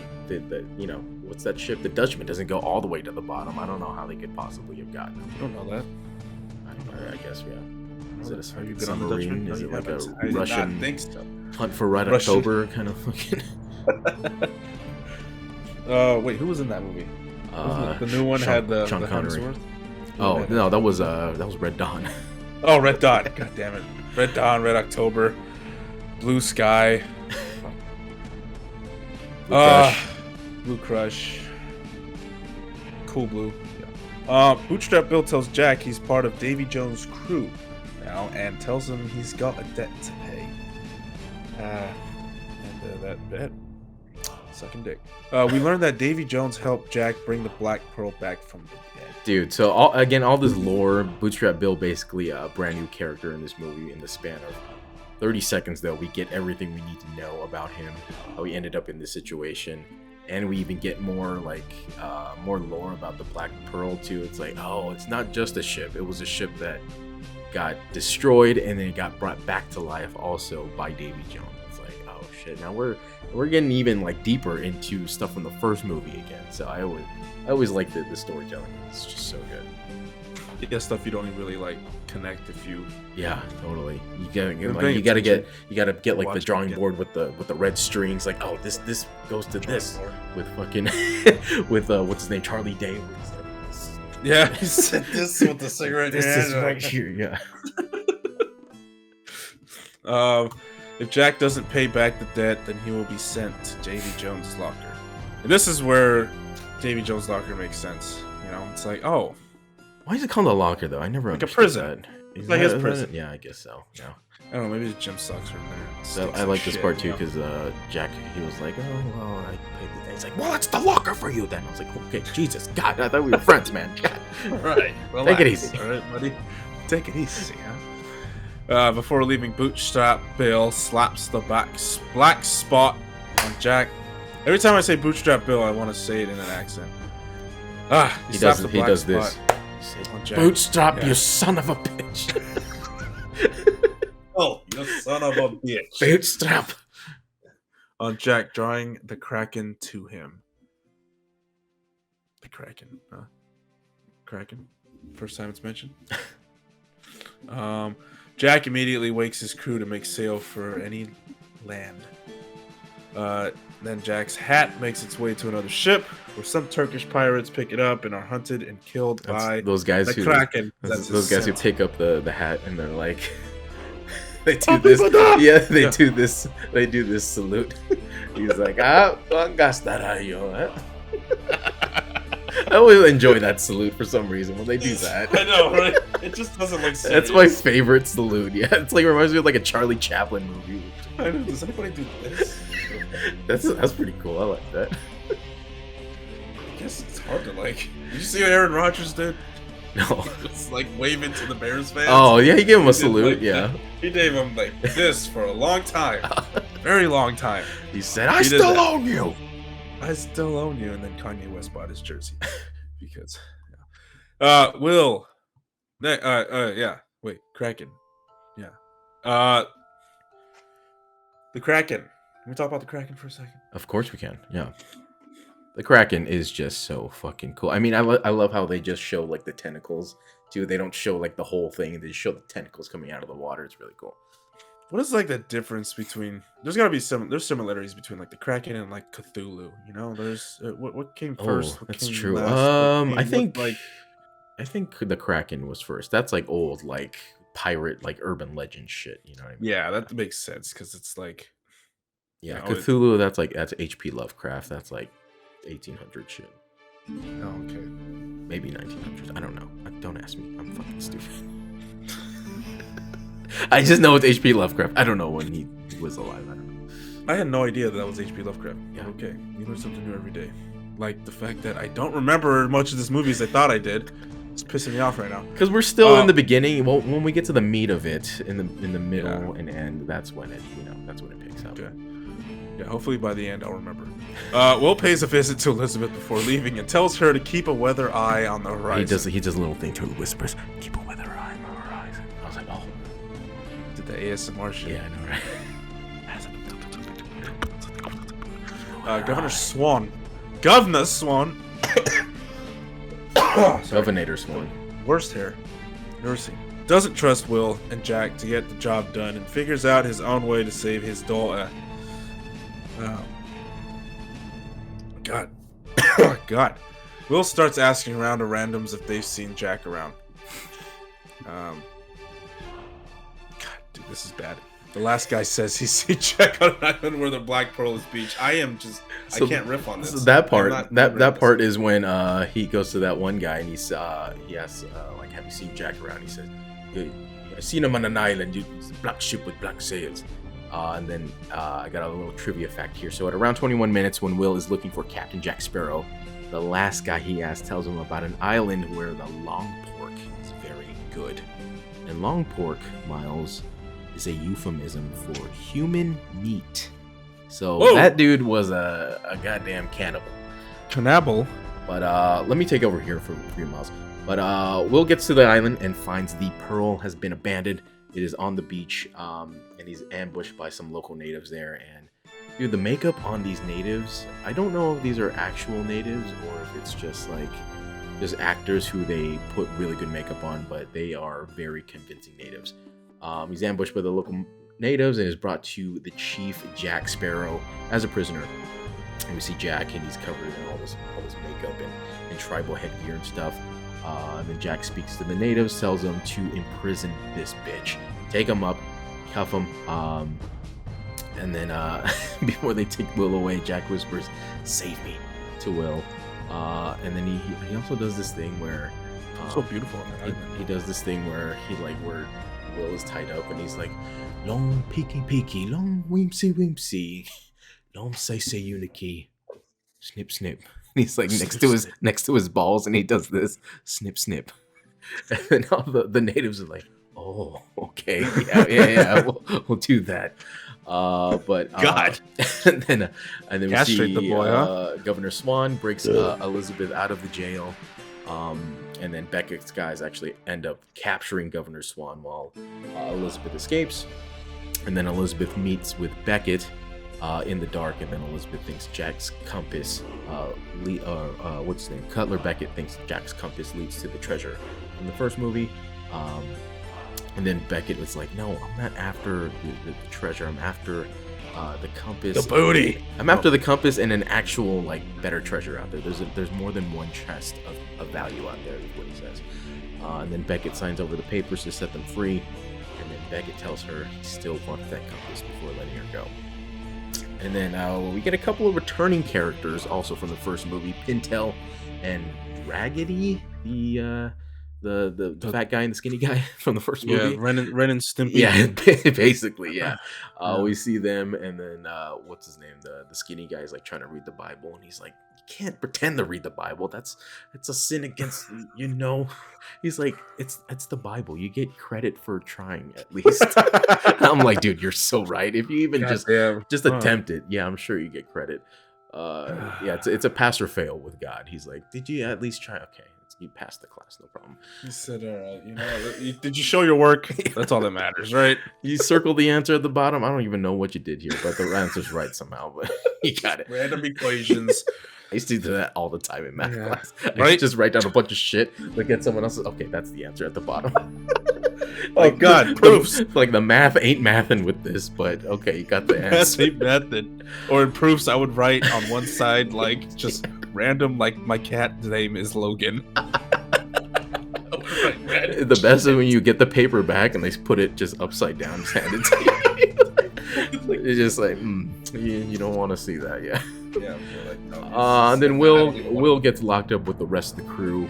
you know, what's that ship? The Dutchman doesn't go all the way to the bottom. I don't know how they could possibly have gotten him. I don't know that. I guess yeah. Is it a Have you been on the submarine? Dutchman? No, Is you it like a haven't. I did not Russian think so. Hunt for Red Russian- October kind of fucking? Wait, who was in that movie? The new one Sean- had the Sean Connery. Hemsworth? Oh no, that was Red Dawn. Oh, Red Dot. God damn it. Red Dawn, Red October, Blue Sky, Blue Crush. Blue Crush, Cool Blue. Bootstrap Bill tells Jack he's part of Davy Jones' crew now and tells him he's got a debt to pay. That bet. Sucking dick. We learned that Davy Jones helped Jack bring the Black Pearl back from the dead. Dude, so all this lore, Bootstrap Bill basically a brand new character in this movie. In the span of 30 seconds, though, we get everything we need to know about him, how he ended up in this situation, and we even get more more lore about the Black Pearl too. It's like, oh, it's not just a ship; it was a ship that got destroyed and then it got brought back to life also by Davy Jones. It's like, oh shit! Now we're getting even like deeper into stuff from the first movie again. So I always like the storytelling. It's just so good. Yeah, stuff you don't even really like connect if you. Yeah, totally. You gotta get You're like paying you gotta attention. get like the Watch it drawing again. board with the red strings. Like, oh, this goes to this board. with fucking with what's his name, Charlie Day. Where he's like, this, Yeah, he said this with the cigarette. in this your is hand. right here. Yeah. If Jack doesn't pay back the debt, then he will be sent to Davy Jones' locker. And this is where Davy Jones' locker makes sense. You know, it's like, oh, Why is it called a locker though? I never Like a understood prison. that. Is Like his that- prison. Yeah, I guess so. Yeah. I don't know, maybe the gym sucks from there. So Stinks I of like this shit, part too you know? because Jack, he was like, oh well, I paid the debt. He's like, well, it's the locker for you then. I was like, okay, Jesus, God, I thought we were friends, man. God. All right, Take it easy. All right, buddy. Take it easy, huh? Before leaving, Bootstrap Bill slaps the black spot on Jack. Every time I say Bootstrap Bill, I want to say it in an accent. He slaps does. the He black does spot this. He said, on Jack. Bootstrap, Yeah. you son of a bitch. Oh, you son of a bitch. Bootstrap. On Jack, drawing the Kraken to him. The Kraken, huh? Kraken. First time it's mentioned. Jack immediately wakes his crew to make sail for any land. Then Jack's hat makes its way to another ship, where some Turkish pirates pick it up and are hunted and killed by Those guys the who Kraken. those guys who take. pick up the hat and they're like they do this. Yeah, they do this. They do this salute. He's like, ah, ¿dónde estará yo? I always enjoy that salute for some reason when they do that. I know, right? It just doesn't look serious. That's my favorite salute. Yeah, it's like, it reminds me of like a Charlie Chaplin movie. I know. Does anybody do this? That's pretty cool. I like that. I guess it's hard to like. Did you see what Aaron Rodgers did? No. Just like waving to the Bears fans. Oh yeah, he gave him a He did, salute. like, Yeah. He gave him like this for a long time, very long time. He said, "I He did still that. own you." I still own you, and then Kanye West bought his jersey because. Yeah. Will. Yeah. Wait, Kraken. Yeah. The Kraken. Can we talk about the Kraken for a second? Of course we can. Yeah. The Kraken is just so fucking cool. I mean, I love how they just show like the tentacles too. They don't show like the whole thing. They just show the tentacles coming out of the water. It's really cool. What is like the difference between? There's gotta be there's similarities between like the Kraken and like Cthulhu. You know, there's what came first. What That's came true. last, what I came- think what, I think the Kraken was first. That's like old like pirate like urban legend shit. You know what I mean? Yeah, that makes sense because it's like. Yeah, You know, Cthulhu. That's H.P. Lovecraft. That's like 1800 shit. Oh, okay. Maybe 1900s. I don't know. Don't ask me. I'm fucking stupid. I just know it's H.P. Lovecraft. I don't know when he was alive. I don't know. I had no idea that was H.P. Lovecraft. Yeah. Okay, you learn something new every day. Like the fact that I don't remember much of this movie as I thought I did. It's pissing me off right now. Because we're still in the beginning. Well, when we get to the meat of it, in the middle and end, that's when it that's when it picks up. Okay. Yeah, hopefully by the end I'll remember. Will pays a visit to Elizabeth before leaving and tells her to keep a weather eye on the horizon. He does a little thing too. He whispers, "Keep a weather eye on the horizon." I was like, "Oh, Did the ASMR shit. yeah, I know, right?" Governor Swan. Governor Swan. Governator Swan. Worst hair. Nursing. Doesn't trust Will and Jack to get the job done and figures out his own way to save his daughter. God. God. Will starts asking around to randoms if they've seen Jack around. God, dude, this is bad. The last guy says he's seen Jack on an island where the Black Pearl is beach. I can't riff on this. So that part, I'm not that riff part is when he goes to that one guy and he asks like, "Have you seen Jack around?" He says, "Yeah, I seen him on an island. It's a black ship with black sails." And then I got a little trivia fact here. So at around 21 minutes, when Will is looking for Captain Jack Sparrow, the last guy he asks tells him about an island where the long pork is very good. And long pork, Miles, is a euphemism for human meat. So Whoa. that dude was a goddamn cannibal. Cannibal. But let me take over here for 3 miles. But Will gets to the island and finds the pearl has been abandoned. It is on the beach, and he's ambushed by some local natives there. And dude, the makeup on these natives, I don't know if these are actual natives or if it's just like just actors who they put really good makeup on, but they are very convincing natives. He's ambushed by the local natives and is brought to the chief Jack Sparrow as a prisoner. And we see Jack, and he's covered in all this makeup and tribal headgear and stuff. And then Jack speaks to the natives, tells them to imprison this bitch, take him up, cuff him, and then before they take Will away, Jack whispers, "Save me," to Will. And then he also does this thing where So beautiful on that island. he does this thing where where Will is tied up and he's like, "Long peeky peeky, long weemsy weemsy, long say uniki, snip snip." And he's like next to his balls, and he does this snip snip. And then all the natives are like, "Oh, okay, yeah, we'll do that." But God. and then we Castrate see the boy, huh? Governor Swan breaks Elizabeth out of the jail. And then Beckett's guys actually end up capturing Governor Swan while Elizabeth escapes. And then Elizabeth meets with Beckett in the dark, and then Elizabeth thinks Jack's compass, what's his name? Cutler Beckett thinks Jack's compass leads to the treasure in the first movie. And then Beckett was like, "No, I'm not after the treasure. I'm after the compass. The booty. I'm after the compass and an actual like better treasure out there. There's more than one chest of value out there," is what he says. And then Beckett signs over the papers to set them free. And then Beckett tells her he still wants that compass before letting her go. And then we get a couple of returning characters also from the first movie, Pintel and Raggedy, the fat guy and the skinny guy from the first movie. Yeah, Ren and Stimpy. Yeah, basically, yeah. Yeah. We see them, and then what's his name? The skinny guy is like trying to read the Bible, and he's like, "You can't pretend to read the Bible. It's a sin against you know." He's like, "It's the Bible. You get credit for trying at least." I'm like, dude, you're so right. If you even just attempt it, yeah, I'm sure you get credit. Yeah, it's a pass or fail with God. He's like, "Did you at least try?" Okay. You passed the class, no problem. He said, did you show your work? That's all that matters, right? You circled the answer at the bottom. I don't even know what you did here, but the answer's right somehow. But you got it. Random equations. I used to do that all the time in math class. I Right? used to just write down a bunch of shit, look at someone else's. Okay, that's the answer at the bottom. Oh God, proofs. Like the math ain't mathing with this, but okay, you got the answer. Ain't method. Or in proofs, I would write on one side like just random, like my cat's name is Logan. The best is when you get the paper back and they put it just upside down, just hand it to you. It's just like, you don't want to see that, yeah. Yeah. Like, no, And then Will gets locked up with the rest of the crew,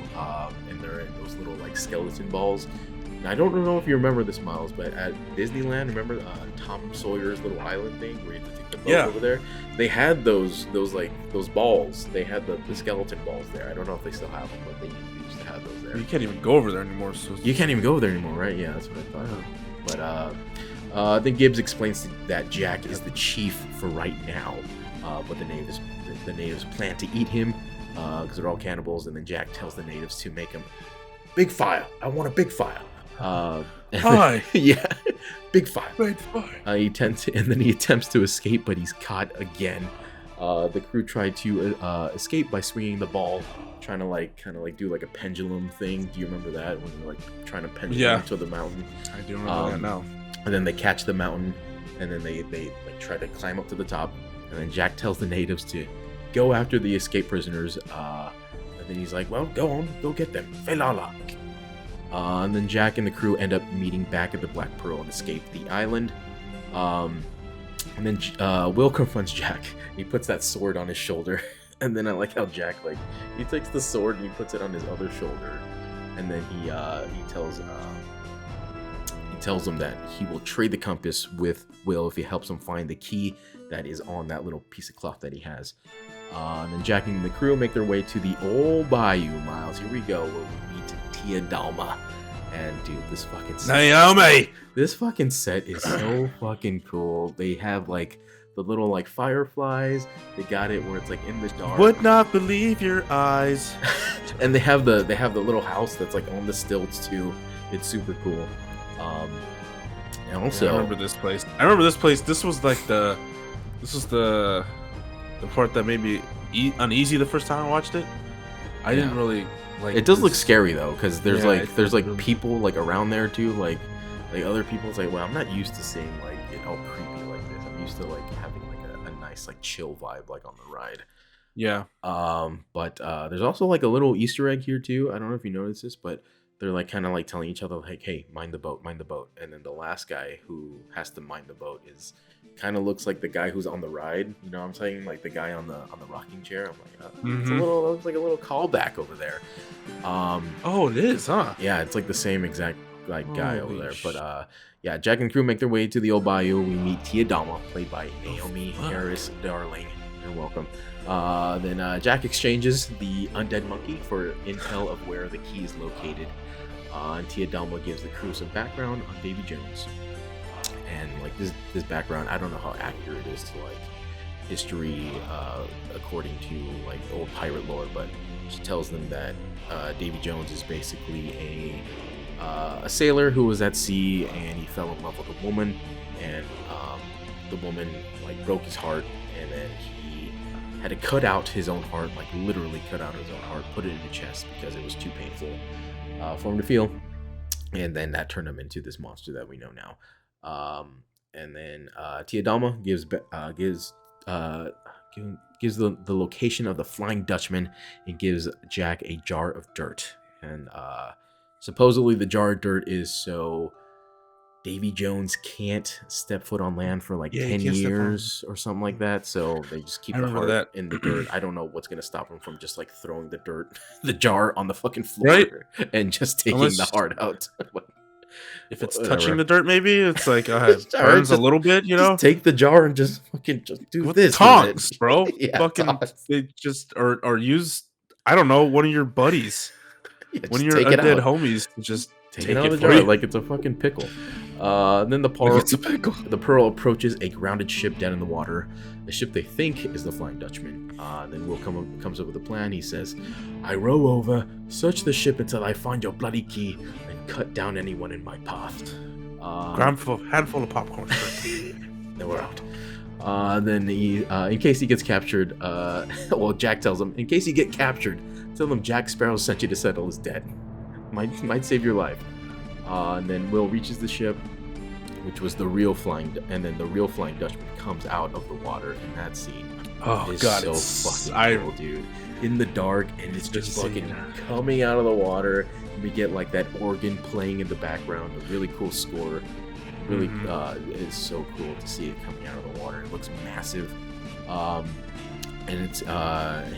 and they're in those little like skeleton balls. And I don't know if you remember this, Miles, but at Disneyland, remember Tom Sawyer's little island thing where you had to take the boat over there? They had those balls. They had the skeleton balls there. I don't know if they still have them, but they used to have those there. You can't even go over there anymore. So You can't even go over there anymore, right? Yeah, that's what I thought. But then Gibbs explains that Jack is the chief for right now, but the natives plan to eat him because they're all cannibals. And then Jack tells the natives to make him big fire. I want a big fire. Hi. Yeah, big fire. Big fire. He attempts to escape, but he's caught again. The crew try to escape by swinging the ball, trying to kind of do like a pendulum thing. Do you remember that when they're like trying to pendulum to the mountain? I do remember that now. And then they catch the mountain, and then they like try to climb up to the top. And then Jack tells the natives to go after the escaped prisoners. And then he's like, "Well, go on, go get them, Felala." And then Jack and the crew end up meeting back at the Black Pearl and escape the island. And then Will confronts Jack. He puts that sword on his shoulder. And then I like how Jack, he takes the sword and he puts it on his other shoulder. And then he tells him that he will trade the compass with Will if he helps him find the key that is on that little piece of cloth that he has. And then Jack and the crew make their way to the old bayou, Miles. Here we go, where we meet Tia Dalma. And dude, this fucking set, Naomi! This fucking set is so fucking cool. They have the little fireflies. They got it where it's in the dark. Would not believe your eyes. And they have the little house that's on the stilts too. It's super cool. And also, I remember this place. This was the part that made me uneasy the first time I watched it. I didn't really like. It does look scary though, because there's really people around there too, like other people. It's well, I'm not used to seeing it all creepy like this. I'm used to having a nice chill vibe on the ride. Yeah. But there's also a little Easter egg here too. I don't know if you noticed this, but they're kind of telling each other hey, mind the boat, and then the last guy who has to mind the boat is kind of looks like the guy who's on the ride. You know what I'm saying? The guy on the rocking chair. I'm it's looks like a little callback over there. Oh, it is, huh? Yeah, it's the same exact guy over there. But yeah, Jack and crew make their way to the old bayou. We meet Tia Dalma, played by Naomi Harris Darling. You're welcome. Then Jack exchanges the undead monkey for intel of where the key is located. And Tia Dalma gives the crew some background on Davy Jones. And this background, I don't know how accurate it is to history according to old pirate lore, but she tells them that Davy Jones is basically a sailor who was at sea and he fell in love with a woman, and the woman broke his heart, and then he had to cut out his own heart, literally cut out his own heart, put it in the chest because it was too painful for him to feel, and then that turned him into this monster that we know now. And then Tia Dalma gives the location of the Flying Dutchman and gives Jack a jar of dirt. And supposedly the jar of dirt is so Davy Jones can't step foot on land for like Yeah, he 10 can't step on- years or something like that. So they just keep I the remember heart that. in the dirt. I don't know what's gonna stop him from just like throwing the dirt, the jar on the fucking floor, Right. and just taking Unless- the heart out. If it's Whatever. touching the dirt, maybe it's like All right, burns a just- little bit, you know. Just take the jar and just fucking just do With this tongs, with it. bro. Yeah, Fucking tongs. they just or use I don't know, one of your buddies, Yeah, one just of your take it undead out. homies to just Take take it out it of the for jar you. like it's a fucking pickle. Then the Pearl approaches a grounded ship down in the water. The ship they think is the Flying Dutchman. Then Will comes up with a plan. He says, "I row over, search the ship until I find your bloody key, and cut down anyone in my path." Handful of popcorn. Then we're out. Then he, in case he gets captured, well, Jack tells him, in case you get captured, tell him Jack Sparrow sent you to settle his debt. Might save your life. And then Will reaches the ship, which was the real Flying Dutchman comes out of the water, and that scene Oh is god, so it's fucking cool, dude. In the dark, and it's just Just fucking seeing- coming out of the water. We get like that organ playing in the background, a really cool score. Really, it's so cool to see it coming out of the water. It looks massive. And it's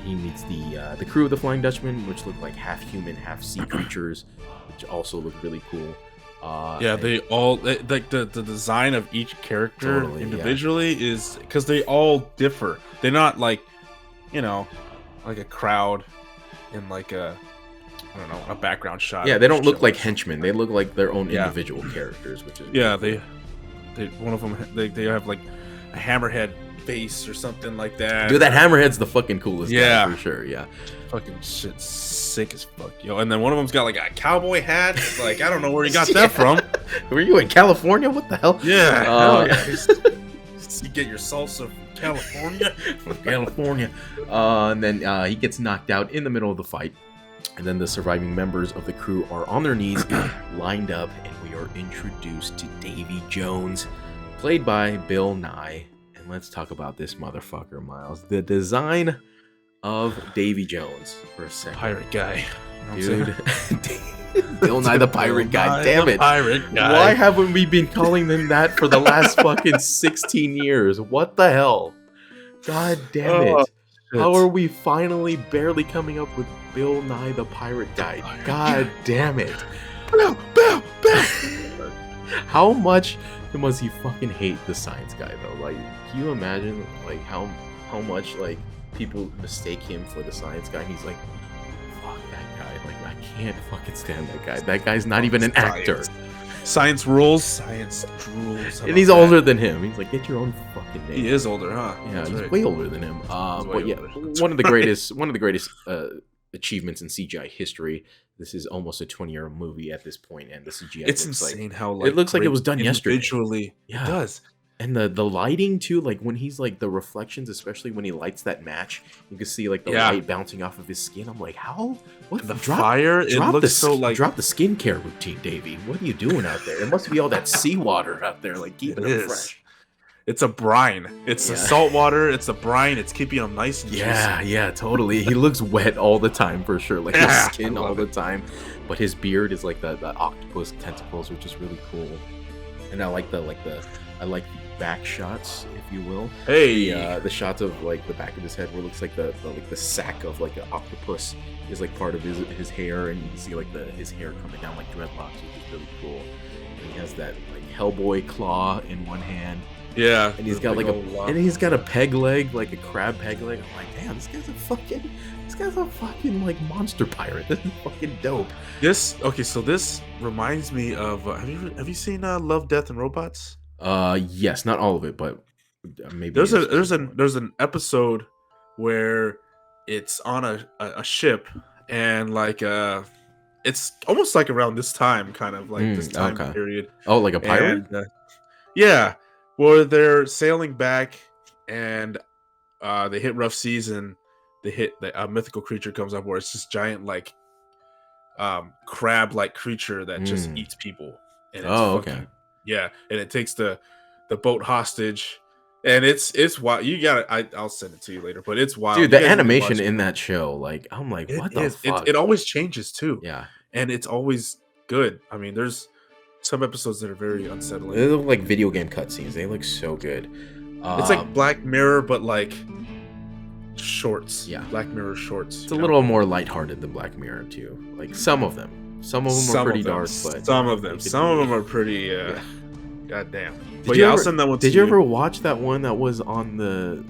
he meets the crew of the Flying Dutchman, which look like half human, half sea creatures, which also look really cool. Yeah, they all like the design of each character Totally, individually is because they all differ. They're not like, you know, like a crowd in like a I don't know a background shot. Yeah, of they a don't look show. like henchmen. They look like their own Yeah. individual characters, which is Yeah, really they one of them they have like a hammerhead face or something like that. cool. Dude, that hammerhead's the fucking coolest Yeah. guy for sure. Yeah. Fucking shit's sick as fuck, yo. And then one of them's got like a cowboy hat. It's like I don't know where he got Yeah. that from. Were you in California? What the hell? Yeah, Uh, hell yeah. You get your salsa from California. From California. And then he gets knocked out in the middle of the fight. And then the surviving members of the crew are on their knees, lined up, and we are introduced to Davy Jones, played by Bill Nye. And let's talk about this motherfucker, Miles. The design of Davy Jones for a second. Pirate guy. You know what I'm saying? Dude. Bill Nye the Pirate Guy. Nye Damn the it. Pirate guy. Why haven't we been calling them that for the last fucking 16 years? What the hell? God damn it. Oh, How shit. are we finally barely coming up with Bill Nye the Pirate Guy? God damn it. Bill, Bill, Bill. How much must he fucking hate the science guy though? Like, can you imagine like how much like people mistake him for the science guy? He's like, fuck that guy. Like, I can't fucking stand that guy. That guy's not even an actor. Science rules. Science rules. How And he's about that? older than him. He's like, get your own fucking name. He is older, huh? Yeah, That's he's right. way older than him. way But yeah, older. That's one of the greatest achievements in CGI history. This is almost a 20-year movie at this point, and the CGI It's looks insane like, how like it looks like it great was done yesterday. individually. Yeah. It does. And the lighting too, like when he's like the reflections, especially when he lights that match, you can see like the Yeah. light bouncing off of his skin. I'm like, how? What The drop, fire, it drop looks the, so like drop the skincare routine, Davey. What are you doing out there? It must be all that seawater out there, like keeping It him is. fresh. it's a brine. It's Yeah. a salt water. It's a brine. It's keeping them nice and Yeah, yeah, totally. He looks wet all the time for sure. Like Yeah, his skin I all love the time. But his beard is like the octopus tentacles, which is really cool. And I like the back shots, if you will. juicy. Hey, The shots of like the back of his head where it looks like the sack of like an octopus is like part of his hair, and you can see like his hair coming down like dreadlocks, which is really cool. And he has that like Hellboy claw in one hand. yeah. And he's the got like big old lock. and he's got a peg leg, like a crab peg leg. I'm like, damn, this guy's a fucking like monster pirate. This is fucking dope. So this reminds me of have you seen Love, Death, and Robots? Yes, not all of it, but maybe There's it's- an episode where it's on a ship and like it's almost like around this time, kind of like this time okay. period. Oh, like a pirate. And, yeah, where they're sailing back and they hit rough seas and they hit a mythical creature comes up where it's this giant like crab like creature that just eats people. And it's Oh, fucking- okay. Yeah, and it takes the boat hostage, and it's wild. You got it. I'll send it to you later, but it's wild. Dude, You the guys need to animation watch in it. that show, like, I'm like, It what the is. fuck? It always changes too, Yeah. and it's always good. I mean, there's some episodes that are very unsettling. They look like video game cutscenes. They look so good. It's like Black Mirror, but like shorts. Yeah. Black Mirror shorts. It's a little more lighthearted than Black Mirror too. Like some of them are pretty dark, but some of them are pretty. Yeah. Goddamn. Did you ever watch that one that was on the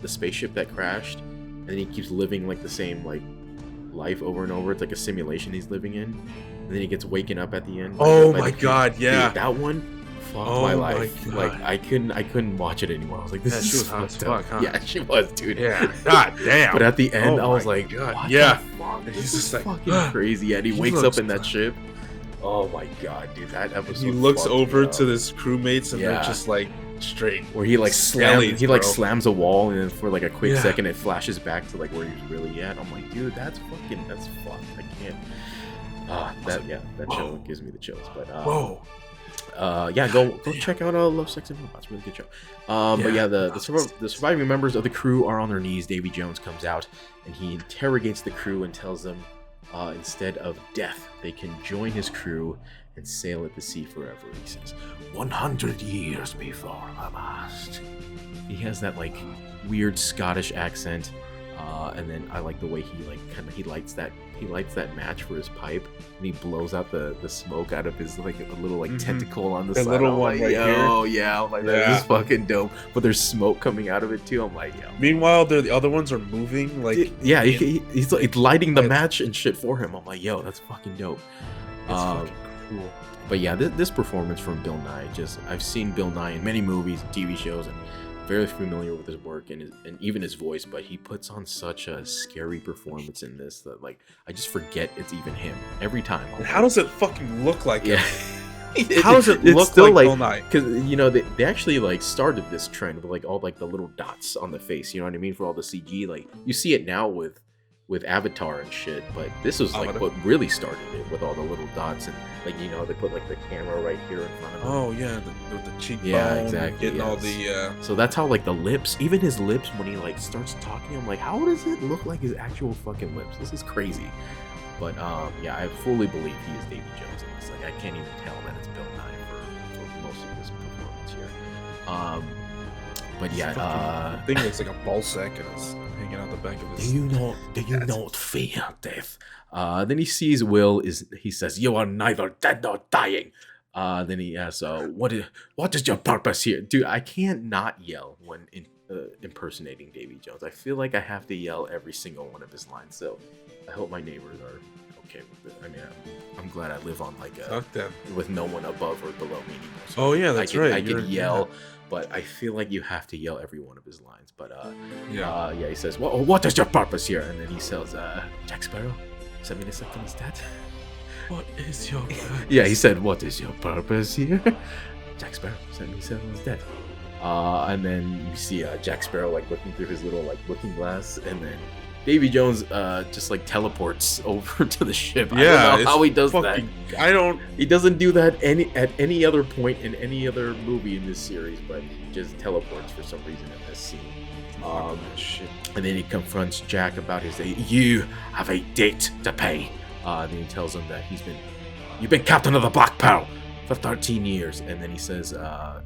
spaceship that crashed, and then he keeps living like the same like life over and over? It's like a simulation he's living in, and then he gets waken up at the end. Oh my god, yeah. Dude, that one fucked my life. Like I couldn't watch it anymore. I was like, this is she was hot as fucked up. fuck, huh? Yeah, she was, dude. Yeah. God damn. But at the end, Oh I was my like, God. what Yeah. the fuck? And This he's is just like, fucking crazy. And he he wakes looks- up in that ship. Oh my god, dude, that episode. He looks fucked me over up. to his crewmates and Yeah. they're just like straight. Where he like skellies, he like bro. slams a wall, and then for like a quick Yeah. second it flashes back to like where he's really at. I'm like, dude, that's fucked. I can't. That show gives me the chills. But Whoa. yeah, go check out Love, Sex, and Robots. Really good show. But yeah, the surviving members of the crew are on their knees. Davy Jones comes out and he interrogates the crew and tells them instead of death, they can join his crew and sail at the sea forever. He says, 100 years before the mast. He has that like weird Scottish accent, and then I like the way he like he lights that match for his pipe, and he blows out the smoke out of his like a little like tentacle on the The side. little I'm one like, right yo, yeah, I'm like, that Yeah. is fucking dope. But there's smoke coming out of it too. I'm like, yo. Meanwhile, the other ones are moving like Yeah, he's like lighting the match and shit for him. I'm like, yo, that's fucking dope. It's fucking cool. But yeah, this performance from Bill Nye, I've seen Bill Nye in many movies and TV shows, and very familiar with his work and even his voice, but he puts on such a scary performance in this that like I just forget it's even him every time. And how does it fucking look like Yeah. him? How does it It's look still like Bill Nye? Because you know they actually like started this trend with like all like the little dots on the face. You know what I mean, for all the CG. Like you see it now with Avatar and shit, but this was like what really started it with all the little dots, and like you know they put like the camera right here in front of him. Oh yeah, the cheekbone. Yeah, exactly. Getting all the. So that's how like the lips, even his lips when he like starts talking, I'm like, how does it look like his actual fucking lips? This is crazy. But yeah, I fully believe he is Davy Jones in this. Like I can't even tell that it's Bill Nye for most of this performance here. But yeah, thing looks like a ball sack and it's hanging out the back of his. do you not fear death? Then he sees Will. He says, "You are neither dead nor dying." Then he asks, "What is your purpose here?" Dude, I can't not yell when impersonating Davy Jones. I feel like I have to yell every single one of his lines. So I hope my neighbors are okay with it. I mean, I'm glad I live on like Fuck them. with no one above or below me anymore. So Oh yeah, that's right. I can yell. But I feel like you have to yell every one of his lines. But yeah, he says, "What is your purpose here?" And then he says, "Jack Sparrow, send me the something's dead." What is your? Yeah, he said, "What is your purpose here?" Jack Sparrow, send me something's dead. And then you see Jack Sparrow like looking through his little like looking glass, and then Davy Jones just like teleports over to the ship. I don't know how he does that. He doesn't do that at any other point in any other movie in this series, but he just teleports for some reason in this scene. And then he confronts Jack about his date. "You have a date to pay." Then he tells him that you've been captain of the Black Pearl for 13 years. And then he says, I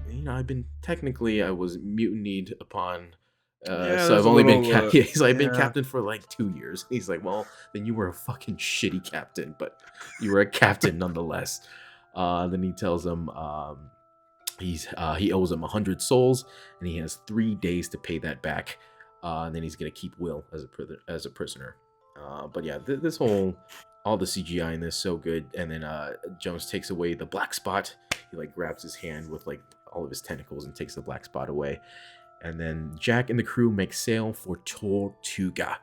was mutinied upon. So I've only been I've been captain for like 2 years. He's like, well, then you were a fucking shitty captain, but you were a captain nonetheless. Then he tells him he owes him 100 souls, and he has 3 days to pay that back. And then he's gonna keep Will as a prisoner. But yeah, all the CGI in this so good. And then Jones takes away the black spot. He like grabs his hand with like all of his tentacles and takes the black spot away. And then Jack and the crew make sail for Tortuga.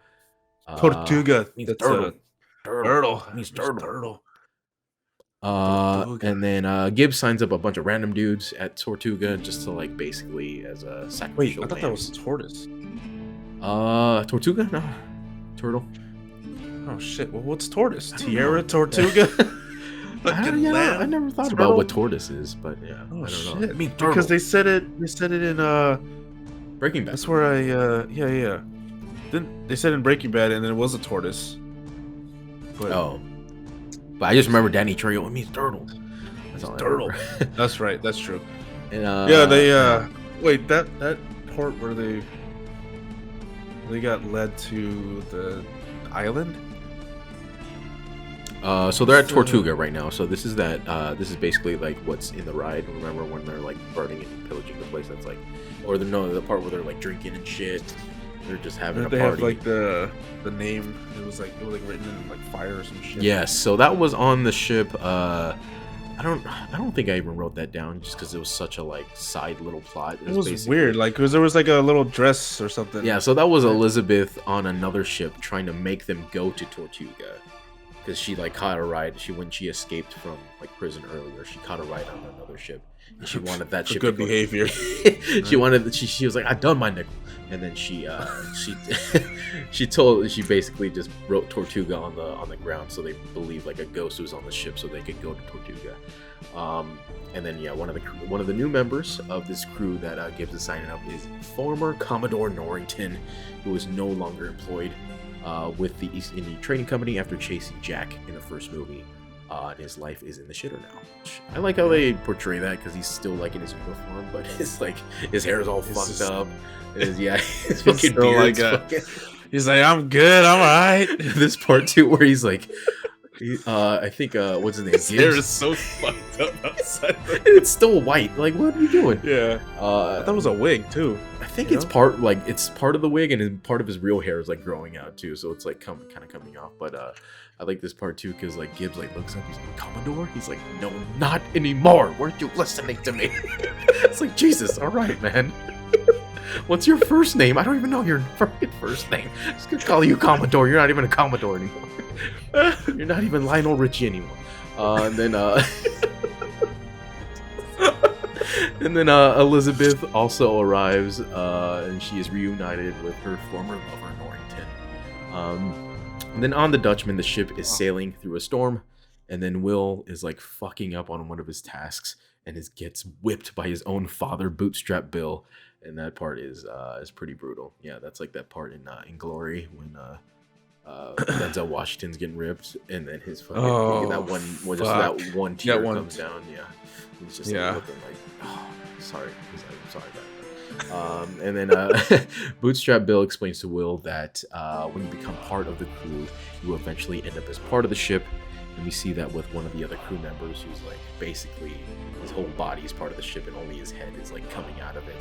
Tortuga. Means That's turtle. Turtle. Means turtle. And then Gibbs signs up a bunch of random dudes at Tortuga just to like basically as a Wait, sacrificial. I thought that was tortoise. Tortuga? No, turtle. Oh shit! Well, what's tortoise? Tierra Tortuga. I never thought about what tortoise is, but yeah, Oh I don't shit! know. I mean, because they said it in Breaking Bad. That's where yeah. Then they said in Breaking Bad, and then it was a tortoise. But But I just remember Danny Trejo. It means turtle. That's all I Turtle. remember. That's right. That's true. And, Yeah, they wait, that part where they got led to the island. So they're at Tortuga right now. So this is basically like what's in the ride. Remember when they're like burning and pillaging the place? That's like, or the part where they're like drinking and shit. They're just having a They party. have like the name. It was like written in like fire or some shit. Yes. So that was on the ship. I don't think I even wrote that down just because it was such a like side little plot. It was weird, like because there was like a little dress or something. Yeah. So that was Elizabeth on another ship trying to make them go to Tortuga. Because she like caught a ride. When she escaped from like prison earlier, she caught a ride on another ship, and she wanted that ship. Good behavior. She wanted. She was like, "I done my nickel," and then she basically just wrote Tortuga on the ground, so they believed like a ghost was on the ship, so they could go to Tortuga. And then one of the new members of this crew that Gibbs is signing up is former Commodore Norrington, who is no longer employed with the East Indian Trading Company after chasing Jack in the first movie. And his life is in the shitter now. I like how they portray that because he's still like in his uniform, but it's like his hair is all fucked up. His fucking beard's fucking... He's like, I'm good, I'm alright. This part too, where he's like, I think what's his name? His hair is so fucked up outside. And it's still white. Like, what are you doing? Yeah. I thought it was a wig too. I think it's part of the wig, and then part of his real hair is like growing out too, so it's like kind of coming off. But I like this part too because like Gibbs like looks up, he's like, Commodore? He's like, no, not anymore. Weren't you listening to me? It's like, Jesus, all right, man. What's your first name? I don't even know your fucking first name. I'm just gonna call you Commodore. You're not even a Commodore anymore. You're not even Lionel Richie anymore. And then Elizabeth also arrives, and she is reunited with her former lover Norrington. And then on the Dutchman, the ship is sailing through a storm, and then Will is like fucking up on one of his tasks and gets whipped by his own father, Bootstrap Bill. And that part is pretty brutal. Yeah, that's like that part in Glory when Denzel Washington's getting ripped, and then his fucking that one tear comes down. Yeah, he's just like looking like, oh, sorry. He's like, I'm sorry about that. And then Bootstrap Bill explains to Will that when you become part of the crew, you will eventually end up as part of the ship. And we see that with one of the other crew members who's like basically his whole body is part of the ship and only his head is like coming out of it.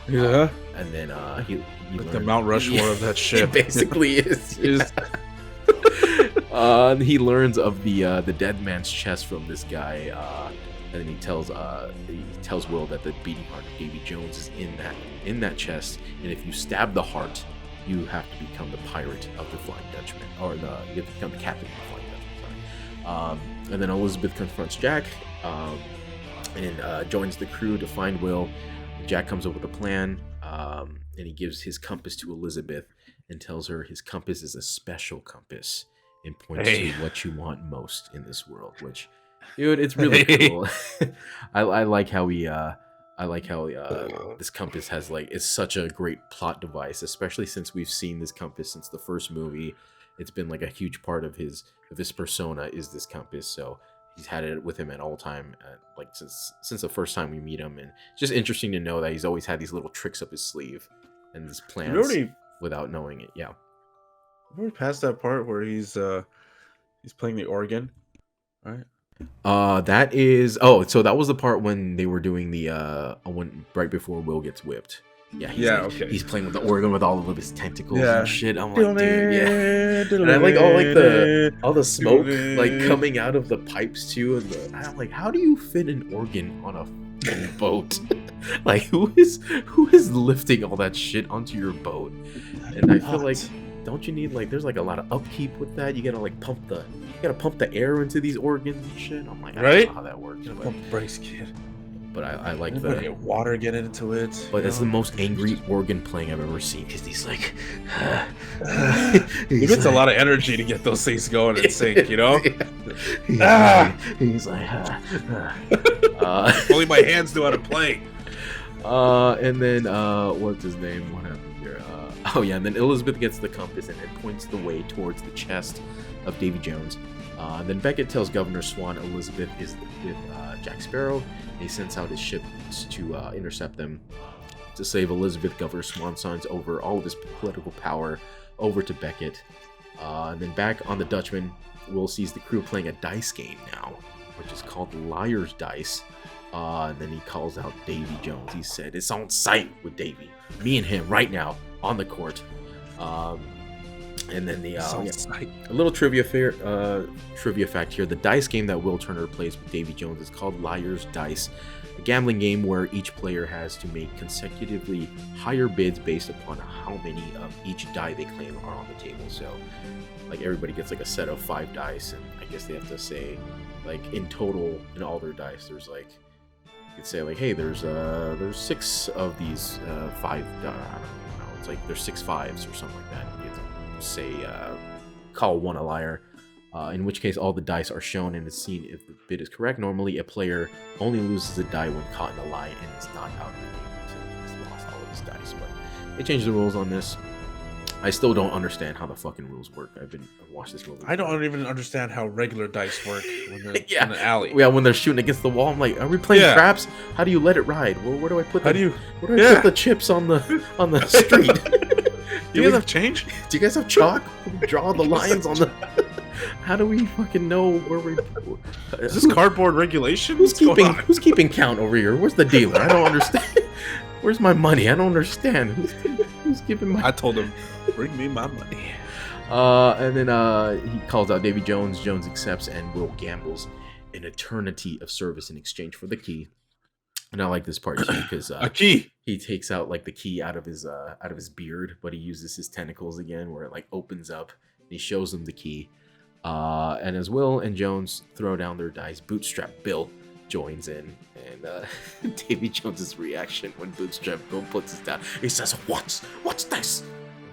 Yeah. And then he like the Mount Rushmore of that ship. It basically is. He learns of the dead man's chest from this guy, and then he tells Will that the beating heart of Davy Jones is in that chest, and if you stab the heart, you have to become the pirate of the Flying Dutchman, or you have to become the captain of the Flying Dutchman. Sorry. And then Elizabeth confronts Jack, and joins the crew to find Will. Jack comes up with a plan, and he gives his compass to Elizabeth and tells her his compass is a special compass and points to what you want most in this world. Which, dude, it's really cool. I like how this compass has is such a great plot device, especially since we've seen this compass since the first movie. It's been like a huge part of his persona is this compass. So he's had it with him at all time, since the first time we meet him, and it's just interesting to know that he's always had these little tricks up his sleeve and these plans without knowing it. Yeah, we're past that part where he's playing the organ, right? That is so that was the part when they were doing the right before Will gets whipped. Yeah, he's playing with the organ with all of his tentacles and shit. I'm like, dude, yeah. And I like all the smoke coming out of the pipes too, and I'm like, how do you fit an organ on a boat? Like, who is lifting all that shit onto your boat? And I feel like, don't you need there's a lot of upkeep with that? You gotta pump the air into these organs and shit. I'm like, I don't know how that works. Pump the brakes, kid. But I like get water getting into it. But it's the most angry organ playing I've ever seen, because he's like, he gets a lot of energy to get those things going and sync, you know. He's like, only my hands know how to play. And then what's his name? What happened here? And then Elizabeth gets the compass and it points the way towards the chest of Davy Jones. Then Beckett tells Governor Swan Elizabeth is with Jack Sparrow, and he sends out his ship to intercept them. To save Elizabeth, Governor Swan signs over all of his political power over to Beckett. And then back on the Dutchman, Will sees the crew playing a dice game now, which is called Liar's Dice. And then he calls out Davy Jones. He said, "It's on site with Davy. Me and him right now on the court." And then the a little trivia fact here: the dice game that Will Turner plays with Davy Jones is called Liar's Dice, a gambling game where each player has to make consecutively higher bids based upon how many of each die they claim are on the table. So, like, everybody gets like a set of 5 dice, and I guess they have to say, like, in total, in all their dice, there's like, you could say like, hey, there's 6 of these 5. I don't know. It's like there's 6 5s or something like that. You have to say, call one a liar. In which case, all the dice are shown and it's seen if the bid is correct. Normally, a player only loses a die when caught in a lie and is not out of the game until he's lost all of his dice. But they changed the rules on this. I still don't understand how the fucking rules work. I've watched this movie. I don't even understand how regular dice work when they're in an alley. Yeah, when they're shooting against the wall, I'm like, are we playing craps? How do you let it ride? Where do I put put the chips on the street? Do you guys have change? Do you guys have chalk? We draw the lines on the. How do we fucking know where we? Is this cardboard regulation? Who's keeping count over here? Where's the dealer? I don't understand. Where's my money? I don't understand. Who's giving my? I told him, bring me my money. And then he calls out Davy Jones. Jones accepts, and Will gambles an eternity of service in exchange for the key. And I like this part too because a key. He takes out like the key out of his beard, but he uses his tentacles again, where it like opens up. And he shows him the key. And as Will and Jones throw down their dice, Bootstrap Bill joins in, and Davy Jones's reaction when Bootstrap Bill puts his down, he says, "What's this?"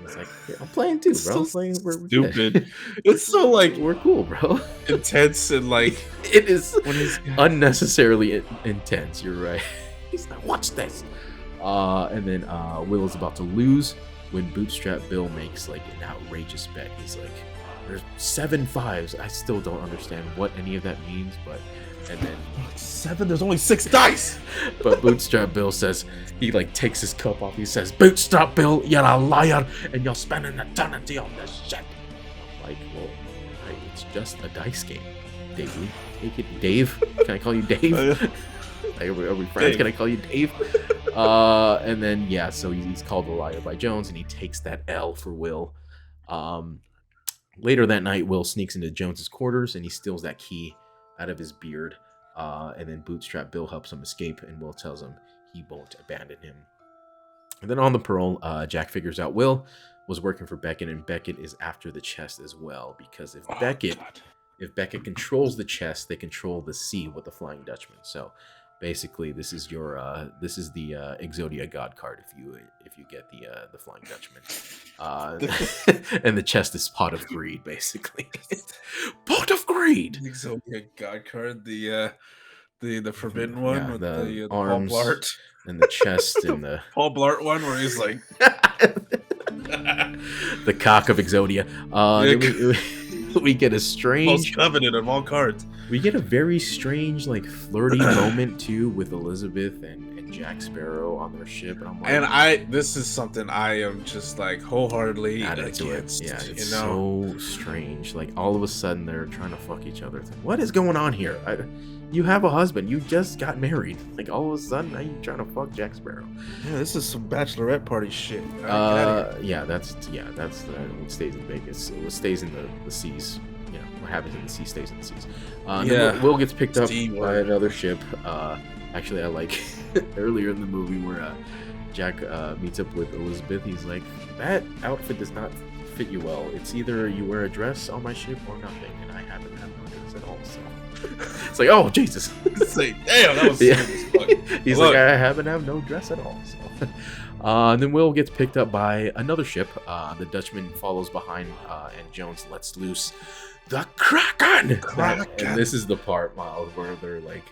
And he's like, "Yeah, I'm playing too, bro. So stupid. It's so like we're cool, bro. Intense and like it is unnecessarily intense. You're right. He's like, "What's this?" And then Will is about to lose when Bootstrap Bill makes like an outrageous bet. He's like, "There's 7 5s. I still don't understand what any of that means, but." And then 7. There's only 6 dice. But Bootstrap Bill says, he like takes his cup off. He says, "Bootstrap Bill, you're a liar, and you'll spend an eternity on this shit." I'm like, well, it's just a dice game, Davey. Dave? Can I call you Dave? Are we friends? Dave. Can I call you Dave? And then so he's called a liar by Jones, and he takes that L for Will. Later that night, Will sneaks into Jones's quarters, and he steals that key out of his beard, and then Bootstrap Bill helps him escape, and Will tells him he won't abandon him. And then on the parole, Jack figures out Will was working for Beckett, and Beckett is after the chest as well, because if Beckett controls the chest, they control the sea with the Flying Dutchman. So basically, this is the Exodia God card if you get the Flying Dutchman, and the chest is Pot of Greed, basically. Pot of Greed. The Exodia God card, the forbidden one with the arms Paul Blart, and the chest and the Paul Blart one where he's like the cock of Exodia. We get a strange most coveted of all cards. We get a very strange, like, flirty moment too with Elizabeth and Jack Sparrow on their ship. And I'm like, this is something I am just like wholeheartedly against. Yeah, it's so strange. Like, all of a sudden they're trying to fuck each other. It's like, what is going on here? You have a husband. You just got married. Like, all of a sudden now you're trying to fuck Jack Sparrow. Yeah, this is some bachelorette party shit. That's what stays in Vegas. What stays in the seas. What happens in the sea stays in the seas. Will gets picked up by another ship. Actually, I like earlier in the movie where Jack meets up with Elizabeth. He's like, "That outfit does not fit you well. It's either you wear a dress on my ship or nothing, and I happen to have no dress at all." So it's like, oh Jesus! It's like, damn, that was fuck. He's like, I happen to have no dress at all. So. And then Will gets picked up by another ship. The Dutchman follows behind, and Jones lets loose the Kraken. Kraken. And this is the part, Miles, where they're like,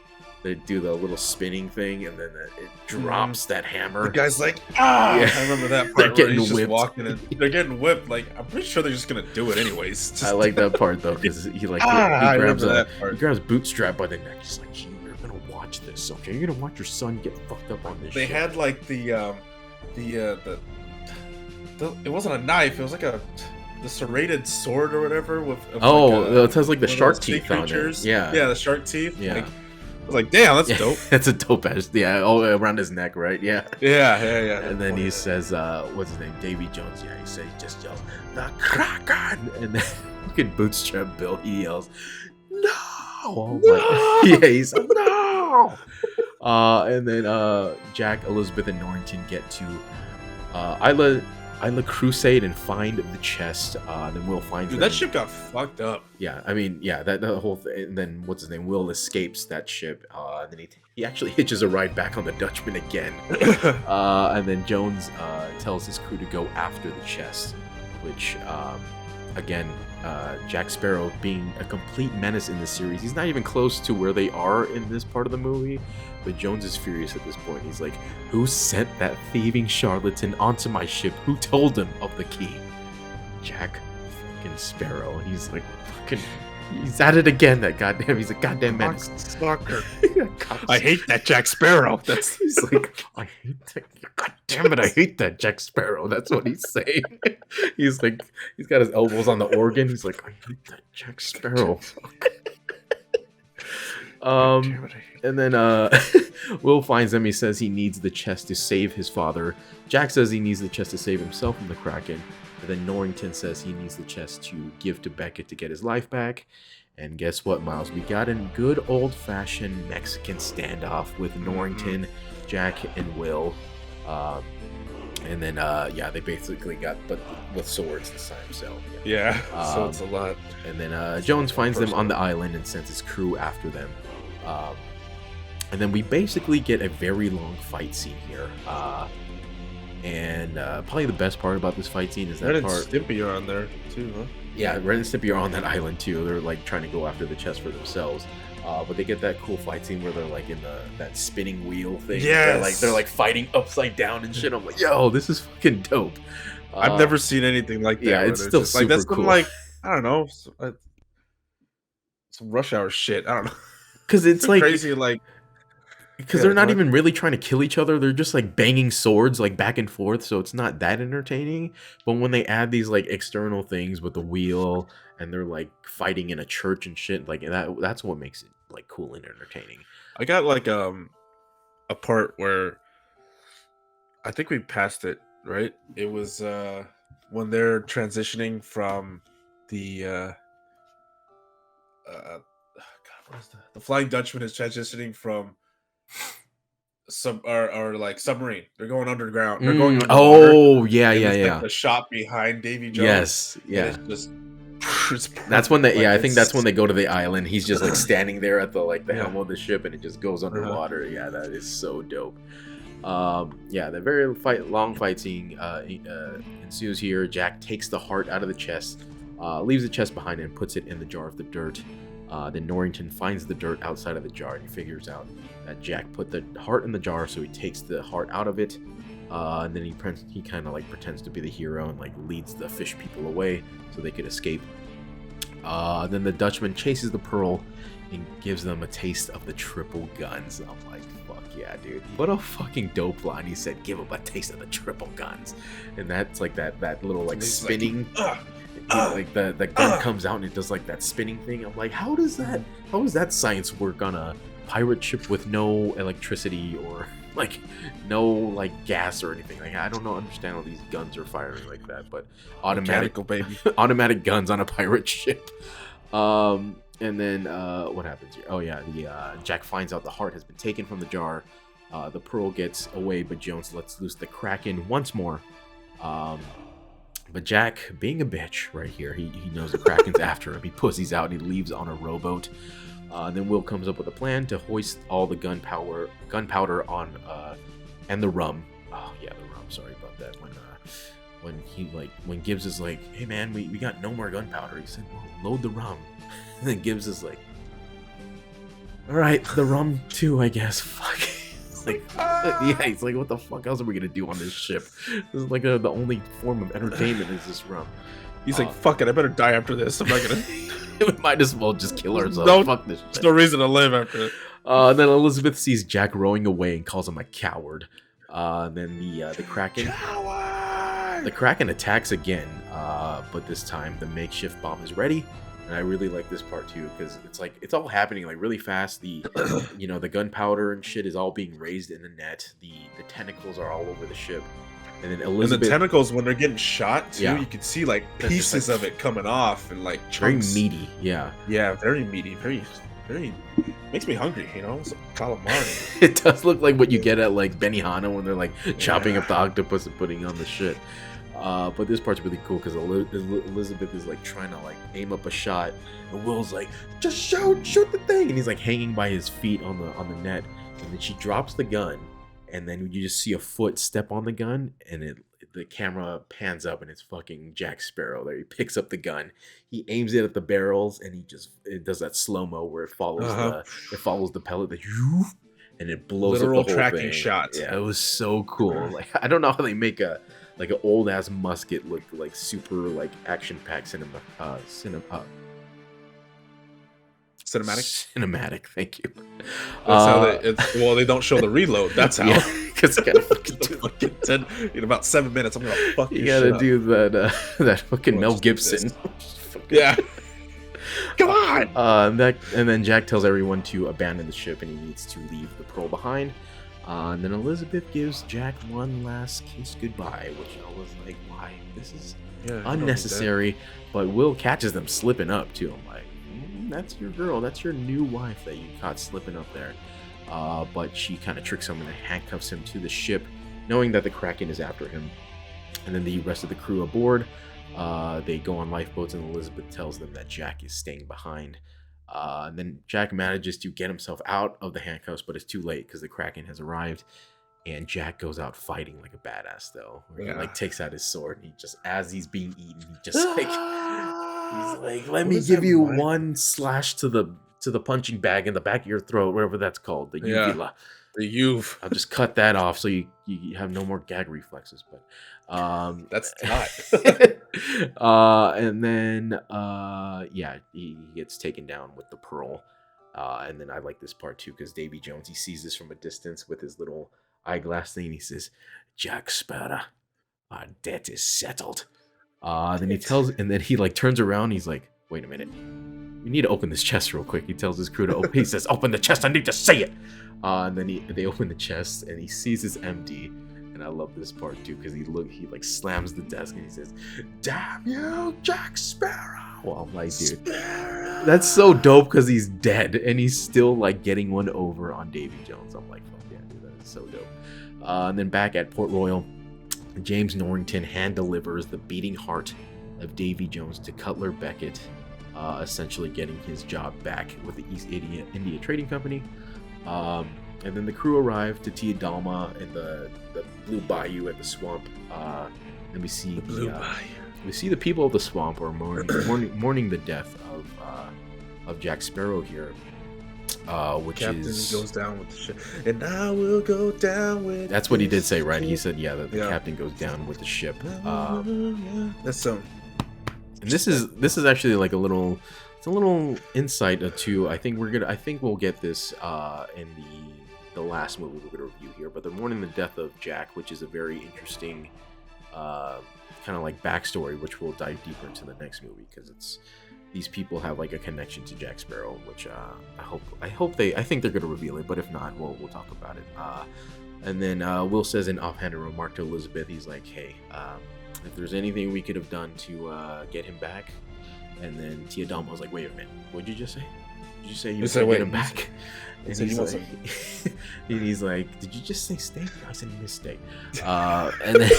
they do the little spinning thing, and then it drops that hammer. The guy's like, ah! Yeah. I remember that They're part where getting he's just whipped. walking and they're getting whipped. Like, I'm pretty sure they're just gonna do it anyways. Just I like that part though, because he like I he grabs remember that part. he grabs Bootstrap by the neck. He's like, you're gonna watch this, okay? You're gonna watch your son get fucked up on this. They shit. had like the it wasn't a knife. It was like the serrated sword or whatever with. It has like the one of shark those sea teeth on it. creatures. Yeah, Yeah, the shark teeth. Yeah. Like, I was like, damn, that's dope. That's a dope ass. Yeah, all around his neck, right? Yeah. Yeah. And then he says, what's his name? Davy Jones. Yeah, he said he just yells, the Kraken! And then fucking Bootstrap Bill, he yells, no! No! Like, yeah, he's like, no! And then Jack, Elizabeth, and Norrington get to Isla Crusade and find the chest. Then Will finds Dude, them. that ship got fucked up. Yeah, I mean, yeah, that the whole thing. And then what's his name? Will escapes that ship. And then he actually hitches a ride back on the Dutchman again. And then Jones tells his crew to go after the chest, which again, Jack Sparrow being a complete menace in this series. He's not even close to where they are in this part of the movie. But Jones is furious at this point. He's like, who sent that thieving charlatan onto my ship? Who told him of the key? Jack fucking Sparrow. And he's like, fucking, he's at it again, that goddamn, he's a goddamn menace. Sucker. I hate that Jack Sparrow. That's He's like, I hate that. God damn it, I hate that Jack Sparrow. That's what he's saying. He's like, he's got his elbows on the organ. He's like, I hate that Jack Sparrow. And then Will finds them. He says he needs the chest to save his father. Jack says he needs the chest to save himself from the Kraken. And then Norrington says he needs the chest to give to Beckett to get his life back. And guess what, Miles? We got a good old-fashioned Mexican standoff with Norrington, Jack, and Will. And then, they basically got, but with swords this time, so. yeah. So it's a lot. And then Jones finds them on the island and sends his crew after them. And then we basically get a very long fight scene here. And probably the best part about this fight scene is that Red and part. Stimpy are on there too, huh? Yeah, Red and Stimpy are on that island too. They're like trying to go after the chest for themselves. But they get that cool fight scene where they're like in that spinning wheel thing. Yes. They're like fighting upside down and shit. I'm like, yo, this is fucking dope. I've never seen anything like that. Yeah, where it's there's still just, like that's super some, cool. like, I don't know, some Rush Hour shit. I don't know. Because it's like crazy, like. Because Yeah, they're not go ahead. even really trying to kill each other. They're just like banging swords like back and forth. So it's not that entertaining. But when they add these like external things with the wheel and they're like fighting in a church and shit, like that's what makes it like cool and entertaining. I got like a part where I think we passed it, right? It was when they're transitioning from the God, what is the Flying Dutchman is transitioning from like submarine. They're going underground. They're going underwater. Oh yeah, and yeah, it's, like, yeah. the shot behind Davy Jones. Yes, and yeah. it's just it's That's when they. perfect. Yeah, Like, I think it's- that's when they go to the island. He's just like standing there at the Yeah. helm of the ship, and it just goes underwater. Yeah, that is so dope. The very long fight scene ensues here. Jack takes the heart out of the chest, leaves the chest behind, and puts it in the jar of the dirt. Then Norrington finds the dirt outside of the jar, and he figures out that Jack put the heart in the jar, so he takes the heart out of it. And then he kind of like pretends to be the hero and like leads the fish people away so they could escape. Then the Dutchman chases the pearl and gives them a taste of the triple guns. I'm like, fuck yeah, dude. What a fucking dope line. He said, give him a taste of the triple guns. And that's like that little like He's spinning. Like, Like the gun comes out and it does like that spinning thing. I'm like, how does that science work on a pirate ship with no electricity or like no like gas or anything? Like I don't understand how these guns are firing like that, but automatic mechanical, baby. automatic guns on a pirate ship. And then what happens here? Oh yeah, Jack finds out the heart has been taken from the jar. The pearl gets away, but Jones lets loose the Kraken once more. But Jack, being a bitch right here, he knows the Kraken's after him. He pussies out and he leaves on a rowboat. Then Will comes up with a plan to hoist all the gunpowder on, and the rum. Oh yeah, the rum. Sorry about that. when Gibbs is like, hey man, we got no more gunpowder. He said, well, load the rum. And then Gibbs is like, all right, the rum too, I guess. Fuck. Like, yeah, he's like, what the fuck else are we gonna do on this ship? This is like the only form of entertainment is this rum. He's like, fuck it, I better die after this. I'm not gonna. We might as well just kill ourselves. No, fuck this shit. There's no reason to live after it. Then Elizabeth sees Jack rowing away and calls him a coward. Then the Kraken. Coward! The Kraken attacks again, but this time the makeshift bomb is ready. And I really like this part too, because it's like it's all happening like really fast. The the gunpowder and shit is all being raised in the net. The tentacles are all over the ship. And then Elizabeth, and the tentacles, when they're getting shot too, Yeah. you can see like pieces of it coming off and like very chunks. meaty. Yeah. Yeah, very meaty, very makes me hungry. It's like calamari. It does look like what you get at like Benihana when they're like chopping up the octopus and putting on the shit. But this part's really cool because Elizabeth is like trying to like aim up a shot, and Will's like, just shoot the thing, and he's like hanging by his feet on the net, and then she drops the gun, and then you just see a foot step on the gun, and the camera pans up, and it's fucking Jack Sparrow there. He picks up the gun, he aims it at the barrels, and it does that slow mo where it follows the pellet, and it blows Literal up the whole tracking thing. shot. Yeah, it was so cool. Like I don't know how they make an old ass musket look like super like action packed cinematic. Cinematic, thank you. That's how they don't show the reload. That's how. Yeah, because in about 7 minutes, I'm gonna fuck you your gotta shit do that fucking Mel just do this. Gibson. Yeah. Come on. And then Jack tells everyone to abandon the ship, and he needs to leave the pearl behind. And then Elizabeth gives Jack one last kiss goodbye, which I was like, why? This is unnecessary. But Will catches them slipping up too. I'm like, that's your girl, that's your new wife that you caught slipping up there. But she kind of tricks him and handcuffs him to the ship, knowing that the Kraken is after him. And then the rest of the crew aboard, they go on lifeboats, and Elizabeth tells them that Jack is staying behind. And then Jack manages to get himself out of the handcuffs, but it's too late because the Kraken has arrived. And Jack goes out fighting like a badass, though. He like takes out his sword, and he just, as he's being eaten, he just he's like, let me give you one slash to the punching bag in the back of your throat, whatever that's called, the uvula. The Uve. I'll just cut that off so you have no more gag reflexes. But that's not. And then he gets taken down with the pearl. And then I like this part too, because Davy Jones, he sees this from a distance with his little eyeglass thing, and he says, Jack Sparrow, our debt is settled. Then he like turns around, and he's like, wait a minute, we need to open this chest real quick. He tells his crew to open. He says, open the chest, I need to say it. And then they open the chest, and he sees it's empty. And I love this part too, because he like slams the desk, and he says, damn you, Jack Sparrow. Well, I'm like, dude, that's so dope, because he's dead and he's still like getting one over on Davy Jones. I'm like, fuck yeah, dude, that is so dope. And then back at Port Royal, James Norrington hand delivers the beating heart of Davy Jones to Cutler Beckett, essentially getting his job back with the East India Trading Company. And then the crew arrive to Tia Dalma in the Blue Bayou at the swamp. And we see the people of the swamp are mourning the death of Jack Sparrow here. Captain goes down with the ship, and I will go down with. That's what he did say, right? He said, that the captain goes down with the ship. That's some. And this is actually like a little insight to. I think we'll get this in the last movie we're going to review here. But they're mourning the death of Jack, which is a very interesting kind of like backstory, which we'll dive deeper into the next movie, because it's. These people have like a connection to Jack Sparrow, which I think they're gonna reveal it, but if not, we'll talk about it. And then Will says an offhanded remark to Elizabeth. He's like, "Hey, if there's anything we could have done to get him back," and then Tia Dalma was like, "Wait a minute, what'd you just say? Did you say you would get him back?" And he's like, "Did you just say steak?" I said mistake. And then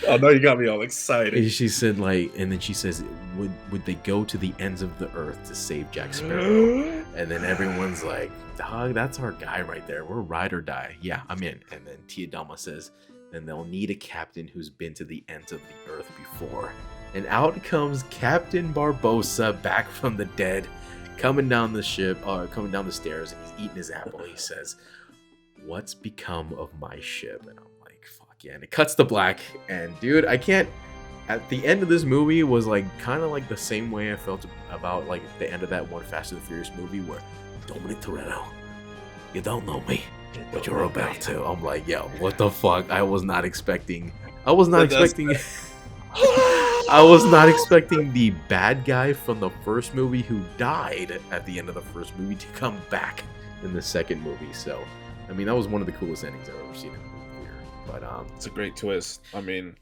Oh no, you got me all excited. She said and then she says, would they go to the ends of the earth to save Jack Sparrow? And then everyone's like, dog, that's our guy right there. We're ride or die. Yeah, I'm in. And then Tia Dalma says, then they'll need a captain who's been to the ends of the earth before. And out comes Captain Barbossa back from the dead, coming down the stairs, and he's eating his apple. He says, "What's become of my ship?" And I'm like, fuck yeah. And it cuts to black, and dude, I can't. At the end of this movie was like kind of like the same way I felt about like the end of that one Fast and the Furious movie where Dominic Toretto, you don't know me, but you're about to. I'm like, yo, what the fuck? I was not expecting I was not expecting the bad guy from the first movie who died at the end of the first movie to come back in the second movie. So, I mean, that was one of the coolest endings I've ever seen in a movie. But it's a great twist. I mean,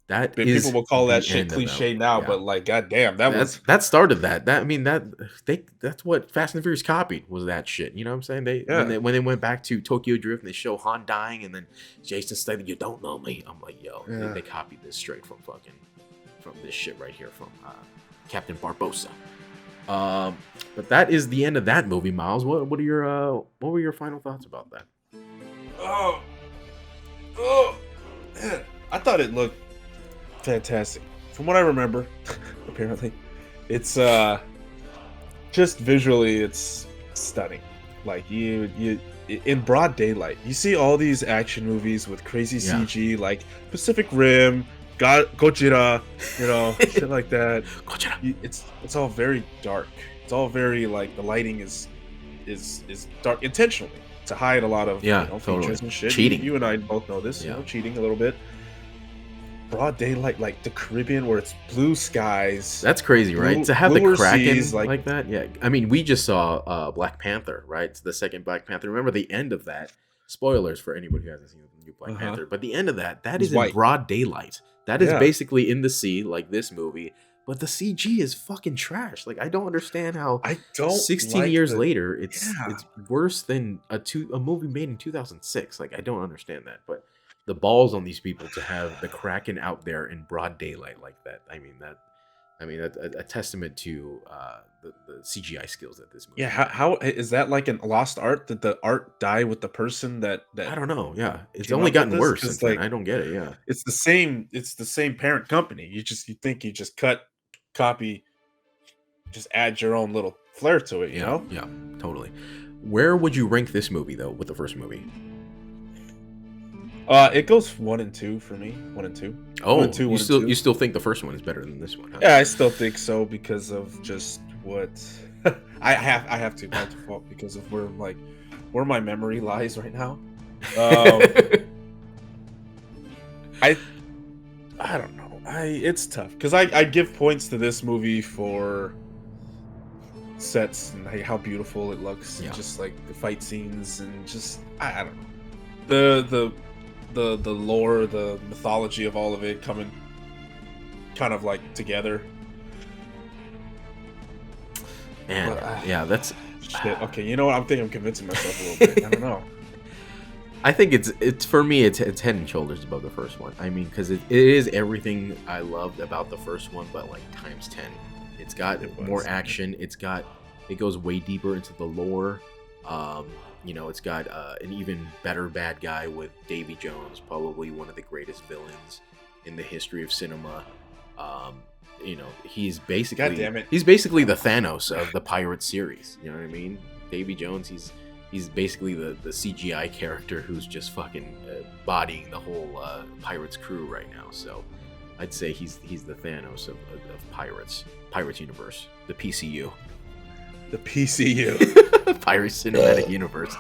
that people is will call that the shit end of cliche that. now, Yeah. but like, goddamn, that started that. That's what Fast and the Furious copied, was that shit. You know what I'm saying? When they went back to Tokyo Drift and they show Han dying and then Jason Statham, you don't know me. I'm like, yo, they copied this straight from this shit right here from Captain Barbossa. But that is the end of that movie, Miles. What were your final thoughts about that? Oh, man. I thought it looked fantastic. From what I remember, apparently, it's just visually, it's stunning. Like you in broad daylight, you see all these action movies with crazy CG, like Pacific Rim, Gojira, you know, shit like that. Gojira. It's all very dark. It's all very like the lighting is dark intentionally to hide a lot of features and shit. Cheating. You and I both know this. You know, cheating a little bit. Broad daylight, like the Caribbean, where it's blue skies. That's crazy, right? To have the Kraken seas, like that, yeah. I mean, we just saw Black Panther, right? It's the second Black Panther. Remember the end of that? Spoilers for anybody who hasn't seen the new Black Panther. But the end of that is in broad daylight. That is basically in the sea, like this movie. But the CG is fucking trash. Like, I don't understand how. I don't. 16 years later, it's worse than a movie made in 2006. Like, I don't understand that, but. The balls on these people to have the Kraken out there in broad daylight like that. I mean, that's a testament to the CGI skills that this movie. Yeah, how is that like an lost art? Did the art die with the person that I don't know. Yeah, it's only gotten worse since then. I don't get it. Yeah, it's the same parent company. You think you just copy, just add your own little flair to it. You know? Yeah, totally. Where would you rank this movie though with the first movie? It goes 1 and 2 for me. 1 and 2. Oh, you still think the first one is better than this one? Huh? Yeah, I still think so because of just what I have to by default because of where my memory lies right now. I don't know. It's tough because I give points to this movie for sets and how beautiful it looks, and just like the fight scenes and just I don't know the lore, the mythology of all of it coming kind of like together. Man, that's shit. Okay, you know what? I'm convincing myself a little bit. I don't know. I think it's for me it's head and shoulders above the first one. I mean, because it is everything I loved about the first one, but like times 10. It's got more action. It goes way deeper into the lore. It's got an even better bad guy with Davy Jones, probably one of the greatest villains in the history of cinema. He's basically the Thanos of the Pirates series. You know what I mean? Davy Jones, he's basically the CGI character who's just fucking bodying the whole Pirates crew right now. So I'd say he's the Thanos of Pirates universe, the PCU. The PCU. Pirates Cinematic Universe.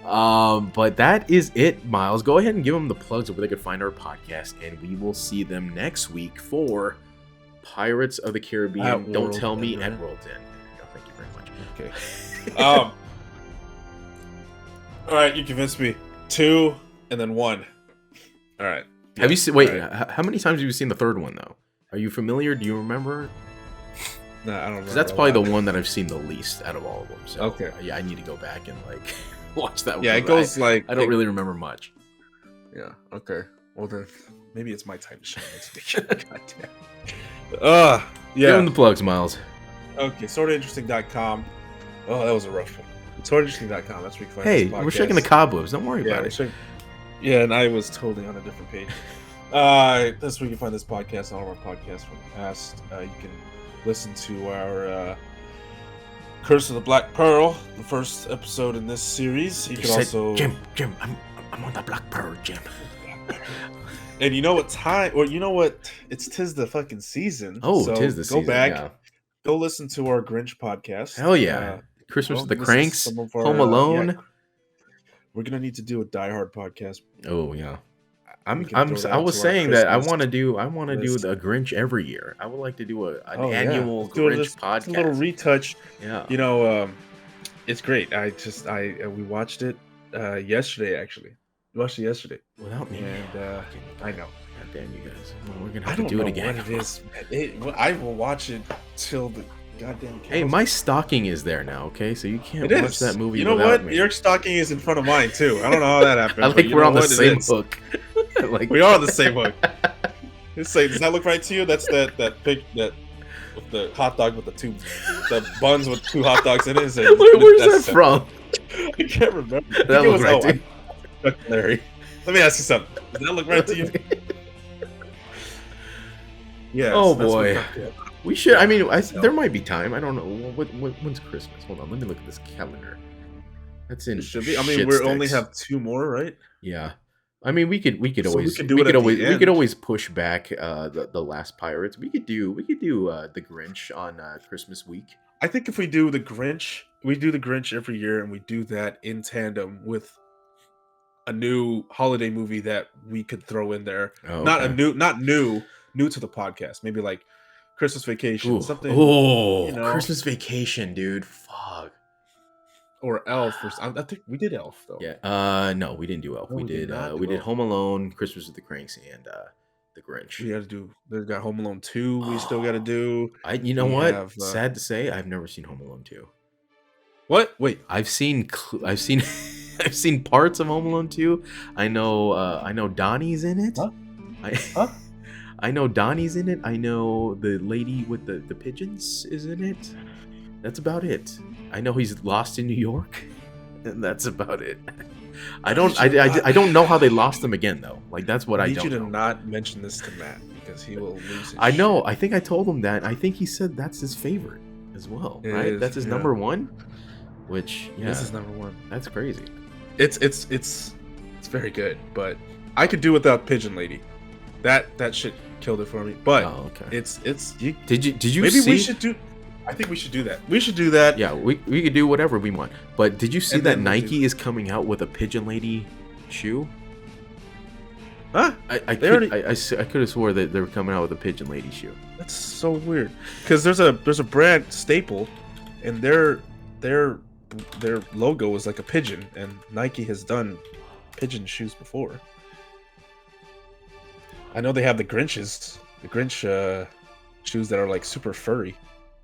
But that is it, Miles. Go ahead and give them the plugs of where they could find our podcast, and we will see them next week for Pirates of the Caribbean. Don't tell me at World's End. Thank you very much. Okay. All right, you convinced me. 2 and then 1. All right. Have you seen? Wait, how many times have you seen the third one though? Are you familiar? Do you remember? No, I don't remember. Because that's probably the one that I've seen the least out of all of them. So okay. Yeah, I need to go back and watch that one. Yeah, it goes I don't really remember much. Yeah, okay. Well then maybe it's my time to shine. God damn. Yeah. Give them the plugs, Miles. Okay, sortainteresting.com. Oh, that was a rough one. Sortainteresting.com. That's where you can find Hey, this podcast. we're shaking the cobwebs. Don't worry about it. Yeah, and I was totally on a different page. That's where you can find this podcast, all of our podcasts from the past. You can listen to our Curse of the Black Pearl, the first episode in this series. You can also Jim, I'm on the Black Pearl, Jim. And you know what time? Or you know what? It's 'tis the fucking season. Oh, so 'tis the season. Go back, Yeah. go listen to our Grinch podcast. Hell yeah! Christmas with the listen to Cranks, some of our, Home Alone. We're gonna need to do a Die Hard podcast. Oh yeah. I was saying that I want to do list. the Grinch every year. I would like to do an Oh, annual Let's do Grinch podcast. a little retouch. Yeah. You know, it's great. We watched it yesterday. Actually, we watched it yesterday. Without me, and I know. God damn you guys! Well, we're gonna I have don't to do know it again. what it is. I will watch it till the goddamn. Hey, cows my stocking is there now. Okay, so you can't It watch is. that movie. You know without what? Me. Your stocking is in front of mine too. I don't know how that happened. I but think you we're know on the what? It same is. hook. Like We are on the same hook. Does that look right to you? That's that pic that with the hot dog with the buns with 2 hot dogs in it. Wait, where's that from? I can't remember. I think That it looks right to you. Larry. Let me ask you something. Does that look right to you? Yeah. Oh boy. We should. I mean, there might be time. I don't know. When's Christmas? Hold on. Let me look at this calendar. That's in. It should be. I mean, shit we sticks. only have 2 more, right? Yeah. I mean, we could So always we could do it at the we could end. always push back the last Pirates. We could do the Grinch on Christmas week. I think if we do the Grinch, we do the Grinch every year, and we do that in tandem with a new holiday movie that we could throw in there. Oh, Not okay. new to the podcast. Maybe like Christmas Vacation, Ooh. something. Oh, you know. Christmas Vacation, dude. Fuck. Or Elf, or I think we did Elf though. Yeah. No, we didn't do Elf. No, we we did did. not We do did Elf. Home Alone, Christmas with the Cranks, and the Grinch. We got to do. There's got Home Alone 2. We still got to do. You know We what? have, Sad to say, I've never seen Home Alone 2. What? Wait. I've seen I've seen parts of Home Alone 2. I know Donnie's in it. Huh? I know Donnie's in it. I know the lady with the pigeons is in it. That's about it. I know he's lost in New York, and that's about it. I don't know how they lost him again though. Like that's what I need don't you to know. not mention this to Matt because he will lose his I know. shit. I think I told him that. I think he said that's his favorite as well. It Right? is, That's his yeah. number one. Which This is number 1. that's crazy. It's very good, but I could do without Pigeon Lady. That shit killed it for me. But Oh, okay. it's you, Did you maybe see? we should do. I think we should do that. We should do that. Yeah, we could do whatever we want. But did you see And that then we'll do Nike is coming out with a Pigeon Lady shoe? Huh? I They could already- I could have swore that they were coming out with a Pigeon Lady shoe. That's so weird. Because there's a brand Staple, and their logo is like a pigeon, and Nike has done pigeon shoes before. I know they have the Grinch shoes that are like super furry.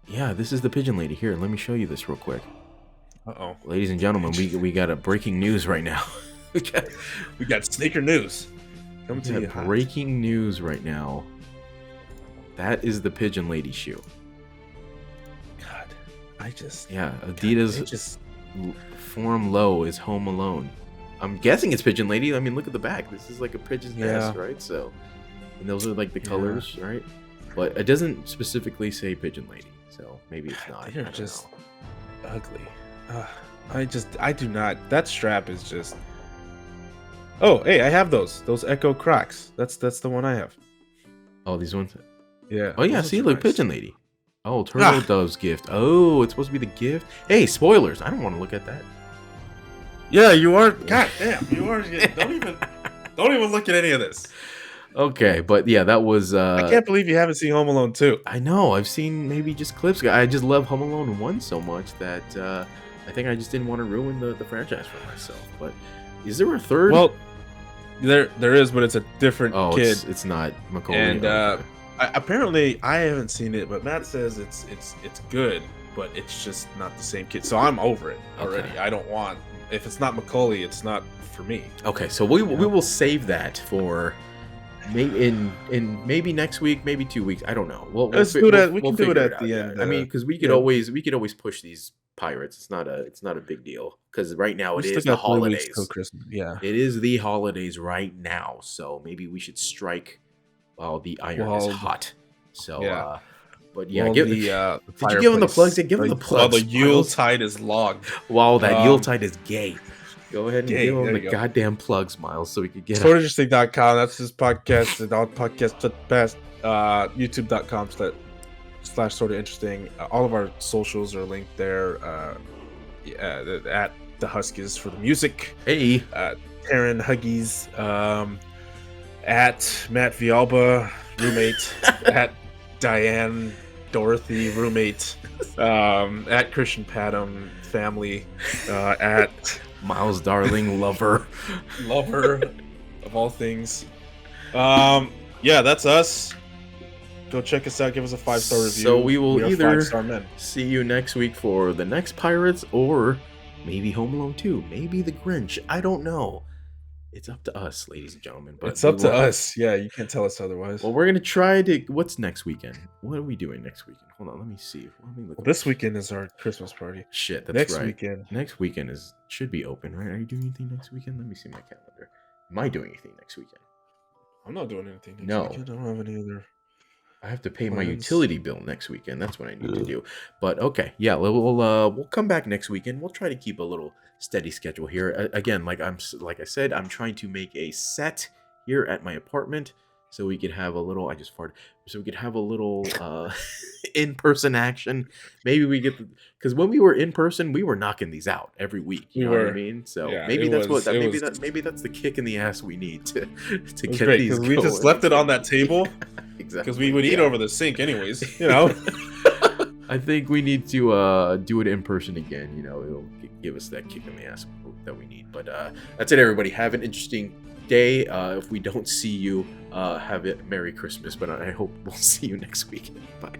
Yeah, this is the Pigeon Lady. Here, let me show you this real quick. Uh-oh. Ladies and gentlemen, we got a breaking news right now. We got sneaker news. Coming to you hot. Breaking news right now. That is the Pigeon Lady shoe. God, Yeah, Adidas it just Form Low is Home Alone. I'm guessing it's Pigeon Lady. I mean, look at the back. This is like a pigeon's nest, right? So, and those are like the colors, right? But it doesn't specifically say Pigeon Lady, so maybe it's not. They're I don't just know. ugly. I do not. That strap is just. Oh, hey, I have those Echo Crocs. That's the one I have. Oh, these ones. Yeah. Oh yeah, those see, are look, nice. Pigeon Lady. Oh, Turtle Dove's gift. Oh, it's supposed to be the gift. Hey, spoilers! I don't want to look at that. Yeah, you are. God damn, you are. Don't even look at any of this. Okay, but yeah, that was. I can't believe you haven't seen Home Alone 2. I know. I've seen maybe just clips. I just love Home Alone 1 so much that I think I just didn't want to ruin the franchise for myself. But is there a third? Well, there is, but it's a different kid. It's not Macaulay. And Okay. apparently, I haven't seen it, but Matt says it's good, but it's just not the same kid. So I'm over it already. Okay. I don't want. If it's not Macaulay, it's not for me. Okay, so we will save that for maybe in maybe next week, maybe 2 weeks. I don't know. Let's do that. We can do it figure at out, the yeah. end. I mean, because we could always push these Pirates. It's not a big deal because right now We it still is the got 3 weeks holidays. till Christmas. Yeah. It is the holidays right now, so maybe we should strike while the iron is Well, hot. So, yeah. but yeah, Well, did you give him the plugs? Yeah, give him the While plugs. the Yuletide is logged. While that Yuletide is gay. Go ahead and Gay, give him there the you go. goddamn plugs, Miles, so we could get Sortainteresting.com. That's his podcast. And all podcasts past youtube.com/slash sorta interesting. All of our socials are linked there. At the Huskies for the music. Hey, Taryn Huggies. At Matt Vialba, roommate. At Diane Dorothy, roommate. At Christian Patam, family. At Myles Darling, lover. lover of all things. Yeah, that's us. Go check us out. Give us a 5-star review. So we will are either 5-star men. see you next week for the next Pirates or maybe Home Alone 2, maybe The Grinch. I don't know. It's up to us, ladies and gentlemen. But It's up to us. Yeah, you can't tell us otherwise. Well, we're gonna try to. What's next weekend? What are we doing next weekend? Hold on, let me see. Let me look. This weekend is our Christmas party. Shit, that's Next right. weekend. Next weekend should be open, right? Are you doing anything next weekend? Let me see my calendar. Am I doing anything next weekend? I'm not doing anything next No. weekend. I don't have any other. I have to pay my Plans. utility bill next weekend. That's what I need to do. But okay, yeah, we'll come back next weekend. We'll try to keep a little steady schedule here. Again, like I said, I'm trying to make a set here at my apartment so we could have a little. I just farted. So we could have a little in-person action. Maybe we get because when we were in person, we were knocking these out every week. You know what I mean? So yeah, maybe it that's was- what. it Maybe was- maybe that's the kick in the ass we need to It was get great these. because we just going. left it on that table Exactly. because we would eat Yeah. over the sink anyways. You know. I think we need to do it in person again. You know, it'll give us that kick in the ass that we need. But that's it, everybody. Have an interesting day. If we don't see you, have it Merry Christmas. But I hope we'll see you next week. Bye.